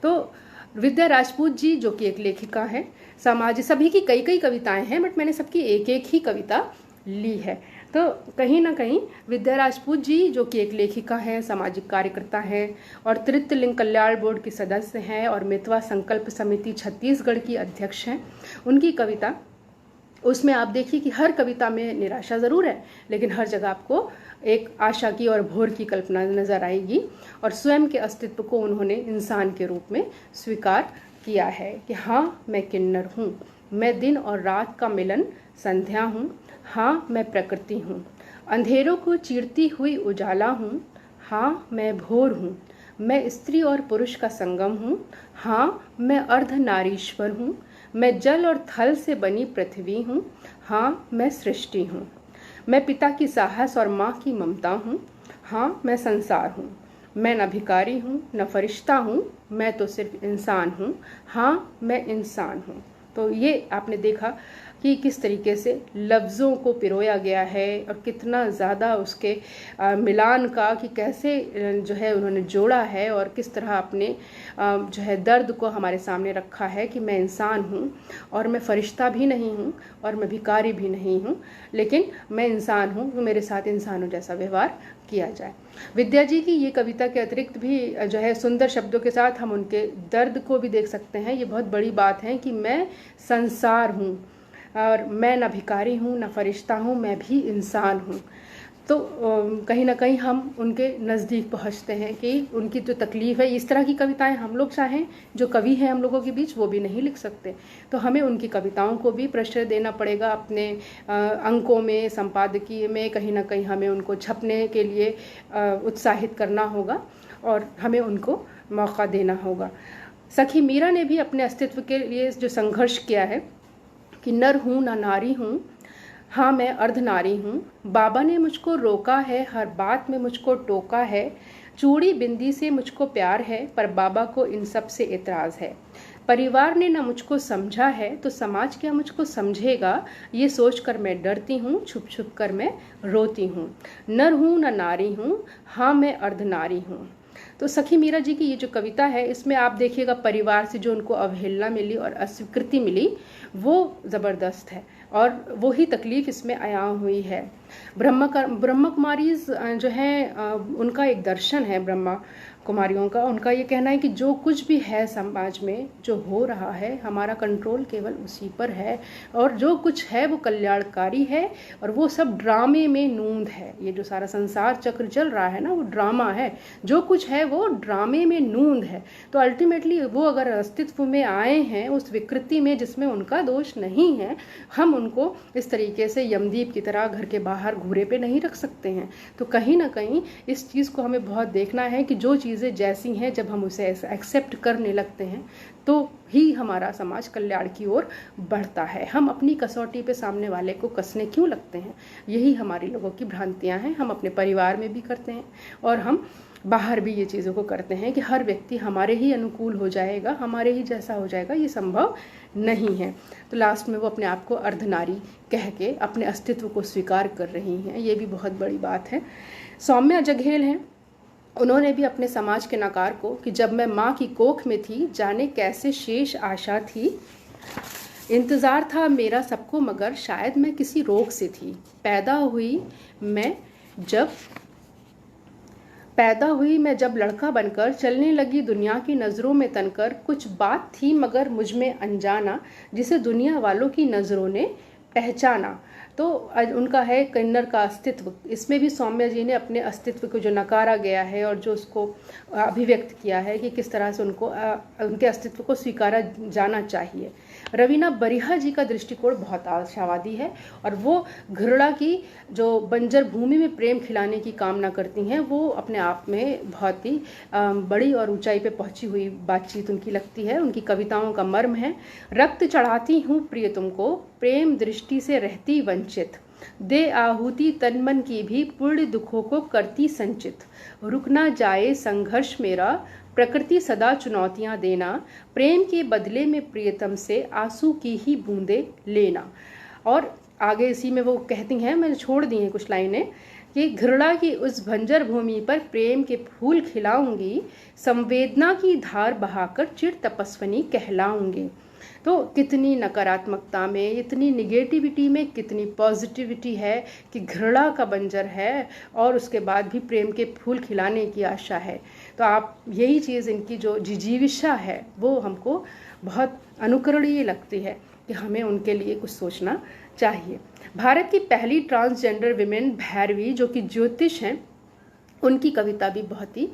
तो विद्या राजपूत जी जो कि एक लेखिका है, समाज, सभी की कई कई कविताएं हैं, बट मैंने सबकी एक एक ही कविता ली है। तो कहीं ना कहीं विद्या राजपूत जी जो कि एक लेखिका है, सामाजिक कार्यकर्ता हैं और तृतीय लिंग कल्याण बोर्ड की सदस्य हैं और मितवा संकल्प समिति छत्तीसगढ़ की अध्यक्ष हैं। उनकी कविता उसमें आप देखिए कि हर कविता में निराशा ज़रूर है, लेकिन हर जगह आपको एक आशा की और भोर की कल्पना नज़र आएगी। और स्वयं के अस्तित्व को उन्होंने इंसान के रूप में स्वीकार किया है कि हाँ, मैं किन्नर हूँ, मैं दिन और रात का मिलन संध्या हूँ, हाँ मैं प्रकृति हूँ, अंधेरों को चीरती हुई उजाला हूँ, हाँ मैं भोर हूँ, मैं स्त्री और पुरुष का संगम हूँ, हाँ मैं अर्धनारीश्वर हूँ, मैं जल और थल से बनी पृथ्वी हूँ, हाँ मैं सृष्टि हूँ, मैं पिता की साहस और माँ की ममता हूँ, हाँ मैं संसार हूँ, मैं न भिखारी हूँ न फरिश्ता हूँ, मैं तो सिर्फ इंसान हूँ, हाँ मैं इंसान हूँ। तो ये आपने देखा कि किस तरीके से लफ्ज़ों को पिरोया गया है और कितना ज़्यादा उसके मिलान का कि कैसे जो है उन्होंने जोड़ा है और किस तरह अपने जो है दर्द को हमारे सामने रखा है कि मैं इंसान हूँ और मैं फरिश्ता भी नहीं हूँ और मैं भिखारी भी नहीं हूँ, लेकिन मैं इंसान हूँ, तो मेरे साथ इंसानों जैसा व्यवहार किया जाए। विद्या जी की ये कविता के अतिरिक्त भी जो है सुंदर शब्दों के साथ हम उनके दर्द को भी देख सकते हैं। ये बहुत बड़ी बात है कि मैं संसार हूँ और मैं न भिखारी हूँ न फरिश्ता हूँ, मैं भी इंसान हूँ। तो कहीं ना कहीं हम उनके नज़दीक पहुँचते हैं कि उनकी जो तकलीफ़ है, इस तरह की कविताएं हम लोग चाहें जो कवि हैं हम लोगों के बीच वो भी नहीं लिख सकते, तो हमें उनकी कविताओं को भी प्रेशर देना पड़ेगा अपने अंकों में, संपादकीय में, कहीं ना कहीं हमें उनको छपने के लिए उत्साहित करना होगा और हमें उनको मौका देना होगा। सखी मीरा ने भी अपने अस्तित्व के लिए जो संघर्ष किया है कि नर हूँ ना नारी हूँ, हाँ मैं अर्धनारी हूँ, बाबा ने मुझको रोका है, हर बात में मुझको टोका है, चूड़ी बिंदी से मुझको प्यार है, पर बाबा को इन सब से एतराज़ है, परिवार ने ना मुझको समझा है तो समाज क्या मुझको समझेगा, ये सोच कर मैं डरती हूँ, छुप छुप कर मैं रोती हूँ, नर हूँ ना नारी हूँ, हाँ मैं अर्धनारी हूँ। तो सखी मीरा जी की ये जो कविता है, इसमें आप देखिएगा परिवार से जो उनको अवहेलना मिली और अस्वीकृति मिली वो ज़बरदस्त है और वही तकलीफ़ इसमें आया हुई है। ब्रह्म कुमारी जो है उनका एक दर्शन है ब्रह्मा कुमारियों का, उनका ये कहना है कि जो कुछ भी है समाज में जो हो रहा है, हमारा कंट्रोल केवल उसी पर है और जो कुछ है वो कल्याणकारी है और वो सब ड्रामे में नूंद है। ये जो सारा संसार चक्र चल रहा है ना, वो ड्रामा है, जो कुछ है वो ड्रामे में नूंद है। तो अल्टीमेटली वो अगर अस्तित्व में आए हैं उस विकृति में जिसमें उनका दोष नहीं है, हम उनको इस तरीके से यमदीप की तरह घर के बाहर घूरे पे नहीं रख सकते हैं। तो कहीं ना कहीं इस चीज़ को हमें बहुत देखना है कि जो चीज़ें जैसी हैं जब हम उसे एक्सेप्ट करने लगते हैं तो ही हमारा समाज कल्याण की ओर बढ़ता है। हम अपनी कसौटी पे सामने वाले को कसने क्यों लगते हैं? यही हमारी लोगों की भ्रांतियां हैं। हम अपने परिवार में भी करते हैं और हम बाहर भी ये चीज़ों को करते हैं कि हर व्यक्ति हमारे ही अनुकूल हो जाएगा, हमारे ही जैसा हो जाएगा, ये संभव नहीं है। तो लास्ट में वो अपने आप को अर्धनारी कह के अपने अस्तित्व को स्वीकार कर रही हैं, ये भी बहुत बड़ी बात है। सौम्या जघेल हैं, उन्होंने भी अपने समाज के नकार को कि जब मैं माँ की कोख में थी जाने कैसे शेष आशा थी, इंतज़ार था मेरा सबको मगर शायद मैं किसी रोग से थी, पैदा हुई मैं जब लड़का बनकर चलने लगी दुनिया की नज़रों में तनकर, कुछ बात थी मगर मुझ में अनजाना जिसे दुनिया वालों की नज़रों ने पहचाना। तो उनका है किन्नर का अस्तित्व। इसमें भी सौम्या जी ने अपने अस्तित्व को जो नकारा गया है और जो उसको अभिव्यक्त किया है कि किस तरह से उनको उनके अस्तित्व को स्वीकारा जाना चाहिए। रवीना बरिहा जी का दृष्टिकोण बहुत आशावादी है और वो घृणा की जो बंजर भूमि में प्रेम खिलाने की कामना करती हैं, वो अपने आप में बहुत ही बड़ी और ऊंचाई पे पहुंची हुई बातचीत उनकी लगती है। उनकी कविताओं का मर्म है, रक्त चढ़ाती हूँ प्रिय तुमको, प्रेम दृष्टि से रहती वंचित, दे आहुति तन मन की भी पुण्य दुखों को करती संचित, रुक ना जाए संघर्ष मेरा, प्रकृति सदा चुनौतियां देना, प्रेम के बदले में प्रियतम से आंसू की ही बूंदे लेना। और आगे इसी में वो कहती हैं, मैंने छोड़ दी हैं कुछ लाइनें, कि घृणा की उस भंजर भूमि पर प्रेम के फूल खिलाऊंगी, संवेदना की धार बहाकर चिर तपस्विनी कहलाऊंगी। तो कितनी नकारात्मकता में, इतनी निगेटिविटी में कितनी पॉजिटिविटी है कि घृणा का बंजर है और उसके बाद भी प्रेम के फूल खिलाने की आशा है। तो आप यही चीज़ इनकी जो जिजीविषा है वो हमको बहुत अनुकरणीय लगती है। कि हमें उनके लिए कुछ सोचना चाहिए। भारत की पहली ट्रांसजेंडर विमेन भैरवी, जो कि ज्योतिष हैं, उनकी कविता भी बहुत ही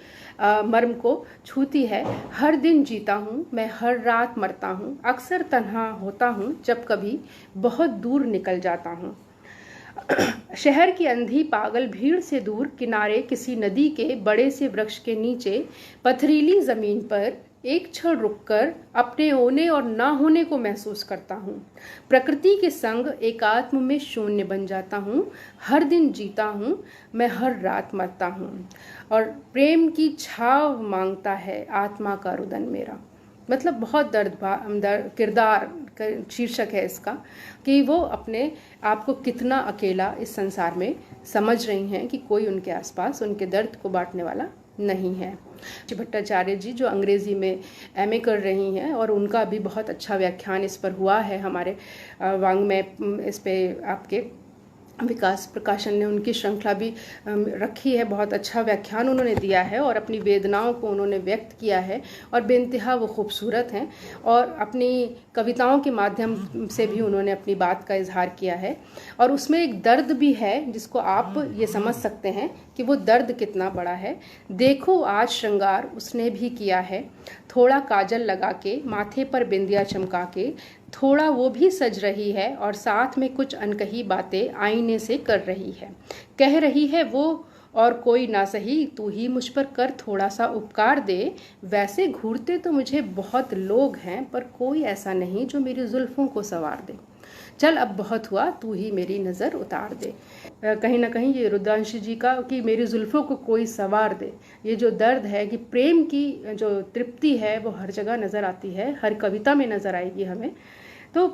मर्म को छूती है। हर दिन जीता हूँ मैं, हर रात मरता हूँ, अक्सर तन्हा होता हूँ, जब कभी बहुत दूर निकल जाता हूँ। शहर की अंधी पागल भीड़ से दूर, किनारे किसी नदी के बड़े से वृक्ष के नीचे, पथरीली जमीन पर एक क्षण रुककर अपने होने और ना होने को महसूस करता हूँ। प्रकृति के संग एकात्म में शून्य बन जाता हूँ। हर दिन जीता हूँ मैं, हर रात मरता हूँ, और प्रेम की छाव मांगता है आत्मा का रुदन मेरा। मतलब बहुत दर्द किरदार शीर्षक है इसका, कि वो अपने आप को कितना अकेला इस संसार में समझ रही हैं कि कोई उनके आसपास उनके दर्द को बांटने वाला नहीं है। भट्टाचार्य जी जो अंग्रेजी में एमए कर रही हैं, और उनका भी बहुत अच्छा व्याख्यान इस पर हुआ है हमारे वांग्मय, इस पे आपके विकास प्रकाशन ने उनकी श्रृंखला भी रखी है। बहुत अच्छा व्याख्यान उन्होंने दिया है और अपनी वेदनाओं को उन्होंने व्यक्त किया है, और बेइंतहा वो खूबसूरत हैं, और अपनी कविताओं के माध्यम से भी उन्होंने अपनी बात का इजहार किया है। और उसमें एक दर्द भी है जिसको आप ये समझ सकते हैं कि वो दर्द कितना बड़ा है। देखो आज श्रृंगार उसने भी किया है, थोड़ा काजल लगा के, माथे पर बिंदिया चमका के, थोड़ा वो भी सज रही है, और साथ में कुछ अनकही बातें आईने से कर रही है। कह रही है वो और कोई ना सही, तू ही मुझ पर कर थोड़ा सा उपकार दे। वैसे घूरते तो मुझे बहुत लोग हैं, पर कोई ऐसा नहीं जो मेरी जुल्फों को संवार दे। चल अब बहुत हुआ, तू ही मेरी नज़र उतार दे। कहीं ना कहीं ये रुद्रांशी जी का कि मेरी जुल्फों को कोई संवार दे, ये जो दर्द है कि प्रेम की जो तृप्ति है वो हर जगह नज़र आती है, हर कविता में नज़र आएगी हमें। तो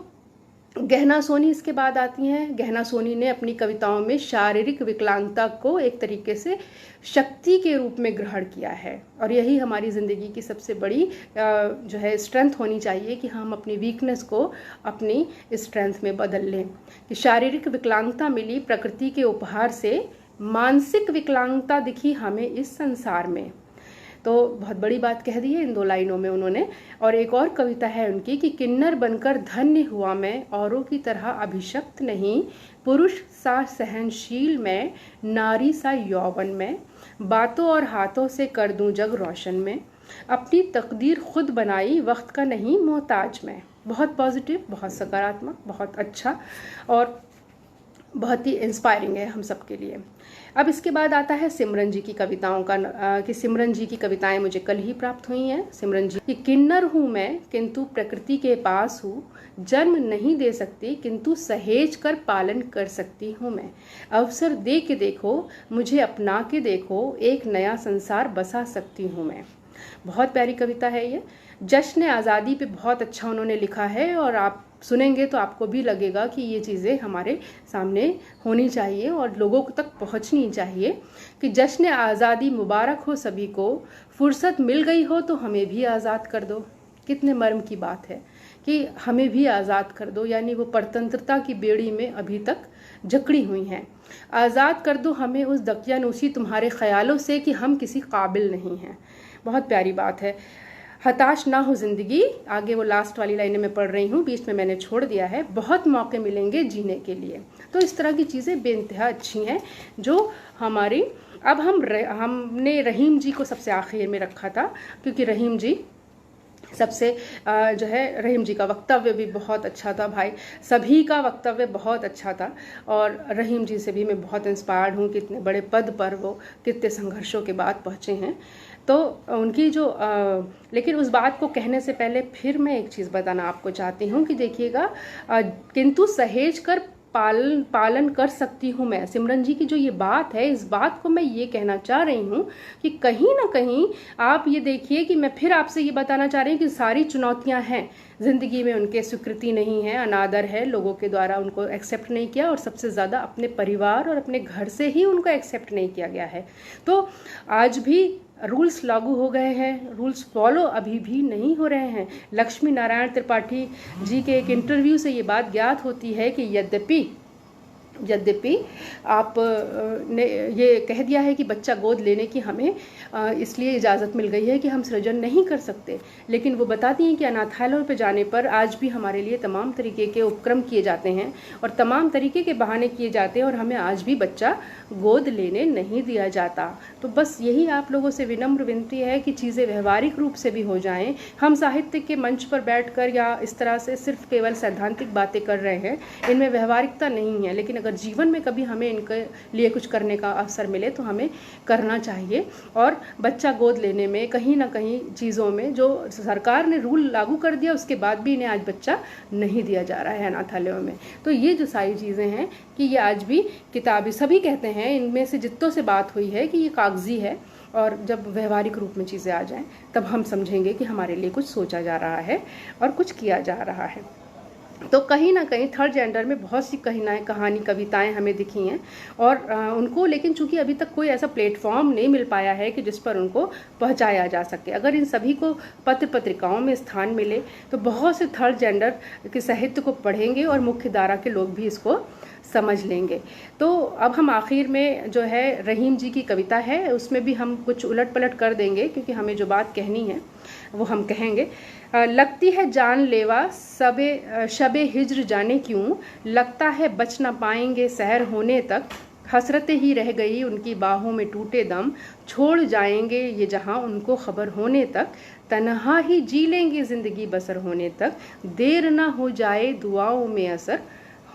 गहना सोनी इसके बाद आती हैं। गहना सोनी ने अपनी कविताओं में शारीरिक विकलांगता को एक तरीके से शक्ति के रूप में ग्रहण किया है, और यही हमारी ज़िंदगी की सबसे बड़ी जो है स्ट्रेंथ होनी चाहिए, कि हम अपनी वीकनेस को अपनी स्ट्रेंथ में बदल लें। कि शारीरिक विकलांगता मिली प्रकृति के उपहार से, मानसिक विकलांगता दिखी हमें इस संसार में। तो बहुत बड़ी बात कह दी है इन 2 लाइनों में उन्होंने। और एक और कविता है उनकी कि किन्नर बनकर धन्य हुआ मैं, औरों की तरह अभिशक्त नहीं, पुरुष सा सहनशील मैं, नारी सा यौवन में, बातों और हाथों से कर दूं जग रोशन में, अपनी तकदीर खुद बनाई वक्त का नहीं मोहताज मैं। बहुत पॉजिटिव, बहुत सकारात्मक, बहुत अच्छा, और बहुत ही इंस्पायरिंग है हम सब के लिए। अब इसके बाद आता है सिमरन जी की कविताओं का, कि सिमरन जी की कविताएं मुझे कल ही प्राप्त हुई हैं। सिमरन जी कि किन्नर हूँ मैं किंतु प्रकृति के पास हूँ, जन्म नहीं दे सकती किंतु सहेज कर पालन कर सकती हूँ मैं। अवसर दे के देखो, मुझे अपना के देखो, एक नया संसार बसा सकती हूँ मैं। बहुत प्यारी कविता है ये। जश्न आज़ादी पे बहुत अच्छा उन्होंने लिखा है, और आप सुनेंगे तो आपको भी लगेगा कि ये चीज़ें हमारे सामने होनी चाहिए और लोगों तक पहुंचनी चाहिए। कि जश्न आज़ादी मुबारक हो सभी को, फुर्सत मिल गई हो तो हमें भी आज़ाद कर दो। कितने मर्म की बात है कि हमें भी आज़ाद कर दो, यानी वो परतंत्रता की बेड़ी में अभी तक जकड़ी हुई हैं। आज़ाद कर दो हमें उस दकियानूसी तुम्हारे ख्यालों से कि हम किसी काबिल नहीं हैं। बहुत प्यारी बात है। हताश ना हो ज़िंदगी, आगे वो लास्ट वाली लाइनें मैं पढ़ रही हूँ, बीच में मैंने छोड़ दिया है, बहुत मौके मिलेंगे जीने के लिए। तो इस तरह की चीज़ें बेइंतहा अच्छी हैं जो हमारी। अब हमने रहीम जी को सबसे आखिर में रखा था, क्योंकि रहीम जी सबसे जो है, रहीम जी का वक्तव्य भी बहुत अच्छा था भाई, सभी का वक्तव्य बहुत अच्छा था, और रहीम जी से भी मैं बहुत इंस्पायर्ड हूँ। कितने बड़े पद पर वो कितने संघर्षों के बाद पहुँचे हैं। तो उनकी जो लेकिन उस बात को कहने से पहले फिर मैं एक चीज़ बताना आपको चाहती हूँ कि देखिएगा, किंतु सहेज कर पालन कर सकती हूँ मैं। सिमरन जी की जो ये बात है, इस बात को मैं ये कहना चाह रही हूँ कि कहीं ना कहीं आप ये देखिए कि मैं फिर आपसे ये बताना चाह रही हूँ कि सारी चुनौतियाँ हैं ज़िंदगी में, उनके स्वीकृति नहीं है, अनादर है, लोगों के द्वारा उनको एक्सेप्ट नहीं किया, और सबसे ज़्यादा अपने परिवार और अपने घर से ही उनको एक्सेप्ट नहीं किया गया है। तो आज भी रूल्स लागू हो गए हैं, रूल्स फॉलो अभी भी नहीं हो रहे हैं। लक्ष्मी नारायण त्रिपाठी जी के एक इंटरव्यू से ये बात ज्ञात होती है कि यद्यपि यद्यपि आप ने ये कह दिया है कि बच्चा गोद लेने की हमें इसलिए इजाज़त मिल गई है कि हम सृजन नहीं कर सकते, लेकिन वो बताती हैं कि अनाथालयों पर जाने पर आज भी हमारे लिए तमाम तरीके के उपक्रम किए जाते हैं और तमाम तरीके के बहाने किए जाते हैं और हमें आज भी बच्चा गोद लेने नहीं दिया जाता। तो बस यही आप लोगों से विनम्र विनती है कि चीज़ें व्यवहारिक रूप से भी हो जाएं। हम साहित्य के मंच पर बैठकर या इस तरह से सिर्फ केवल सैद्धांतिक बातें कर रहे हैं, इनमें व्यवहारिकता नहीं है, लेकिन अगर जीवन में कभी हमें इनके लिए कुछ करने का अवसर मिले तो हमें करना चाहिए। और बच्चा गोद लेने में कहीं ना कहीं चीज़ों में जो सरकार ने रूल लागू कर दिया उसके बाद भी इन्हें आज बच्चा नहीं दिया जा रहा है अनाथालयों में। तो ये जो सारी चीज़ें हैं कि ये आज भी किताबी सभी कहते हैं, इनमें से जितनों से बात हुई है कि ये कागजी है, और जब व्यवहारिक रूप में चीज़ें आ जाएं तब हम समझेंगे कि हमारे लिए कुछ सोचा जा रहा है और कुछ किया जा रहा है। तो कहीं ना कहीं थर्ड जेंडर में बहुत सी कहानी कविताएं हमें दिखी हैं और उनको, लेकिन चूंकि अभी तक कोई ऐसा प्लेटफॉर्म नहीं मिल पाया है कि जिस पर उनको पहुंचाया जा सके। अगर इन सभी को पत्र पत्रिकाओं में स्थान मिले तो बहुत से थर्ड जेंडर के साहित्य को पढ़ेंगे और मुख्य धारा के लोग भी इसको समझ लेंगे। तो अब हम आखिर में जो है रहीम जी की कविता है उसमें भी हम कुछ उलट पलट कर देंगे, क्योंकि हमें जो बात कहनी है वो हम कहेंगे। लगती है जानलेवा शबे हिज्र जाने क्यों, लगता है बच ना पाएंगे सहर होने तक, हसरतें ही रह गई उनकी बाहों में टूटे दम, छोड़ जाएंगे ये जहां उनको खबर होने तक, तन्हा ही जी लेंगे ज़िंदगी बसर होने तक, देर ना हो जाए दुआओं में असर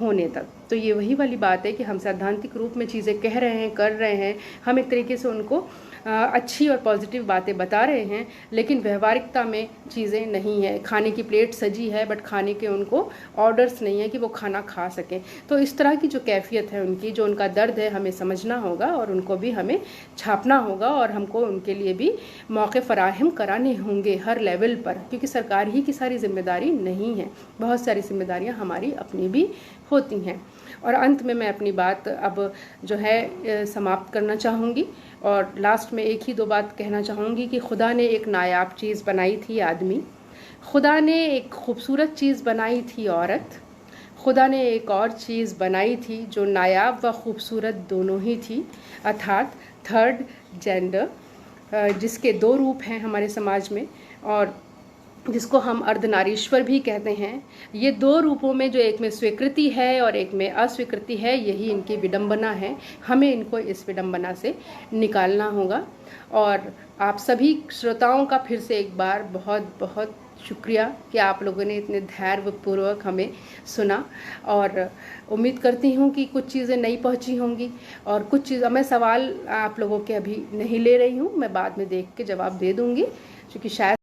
होने तक। तो ये वही वाली बात है कि हम सैद्धांतिक रूप में चीज़ें कह रहे हैं, कर रहे हैं, हम एक तरीके से उनको अच्छी और पॉजिटिव बातें बता रहे हैं, लेकिन व्यवहारिकता में चीज़ें नहीं है। खाने की प्लेट सजी है बट खाने के उनको ऑर्डर्स नहीं है कि वो खाना खा सकें। तो इस तरह की जो कैफियत है उनकी, जो उनका दर्द है, हमें समझना होगा और उनको भी हमें छापना होगा और हमको उनके लिए भी मौके फराहम कराने होंगे हर लेवल पर, क्योंकि सरकार ही की सारी जिम्मेदारी नहीं है, बहुत सारी जिम्मेदारियाँ हमारी अपनी भी होती हैं। और अंत में मैं अपनी बात अब जो है समाप्त करना चाहूँगी और लास्ट में एक ही दो बात कहना चाहूँगी कि खुदा ने एक नायाब चीज़ बनाई थी आदमी, खुदा ने एक खूबसूरत चीज़ बनाई थी औरत, खुदा ने एक और चीज़ बनाई थी जो नायाब व खूबसूरत दोनों ही थी, अर्थात थर्ड जेंडर, जिसके दो रूप हैं हमारे समाज में और जिसको हम अर्धनारीश्वर भी कहते हैं। ये दो रूपों में, जो एक में स्वीकृति है और एक में अस्वीकृति है, यही इनकी विडंबना है। हमें इनको इस विडंबना से निकालना होगा। और आप सभी श्रोताओं का फिर से एक बार बहुत बहुत शुक्रिया कि आप लोगों ने इतने धैर्यपूर्वक हमें सुना, और उम्मीद करती हूँ कि कुछ चीज़ें नहीं पहुँची होंगी और कुछ चीज़ मैं सवाल आप लोगों के अभी नहीं ले रही हूँ, मैं बाद में देख के जवाब दे दूँगी, क्योंकि शायद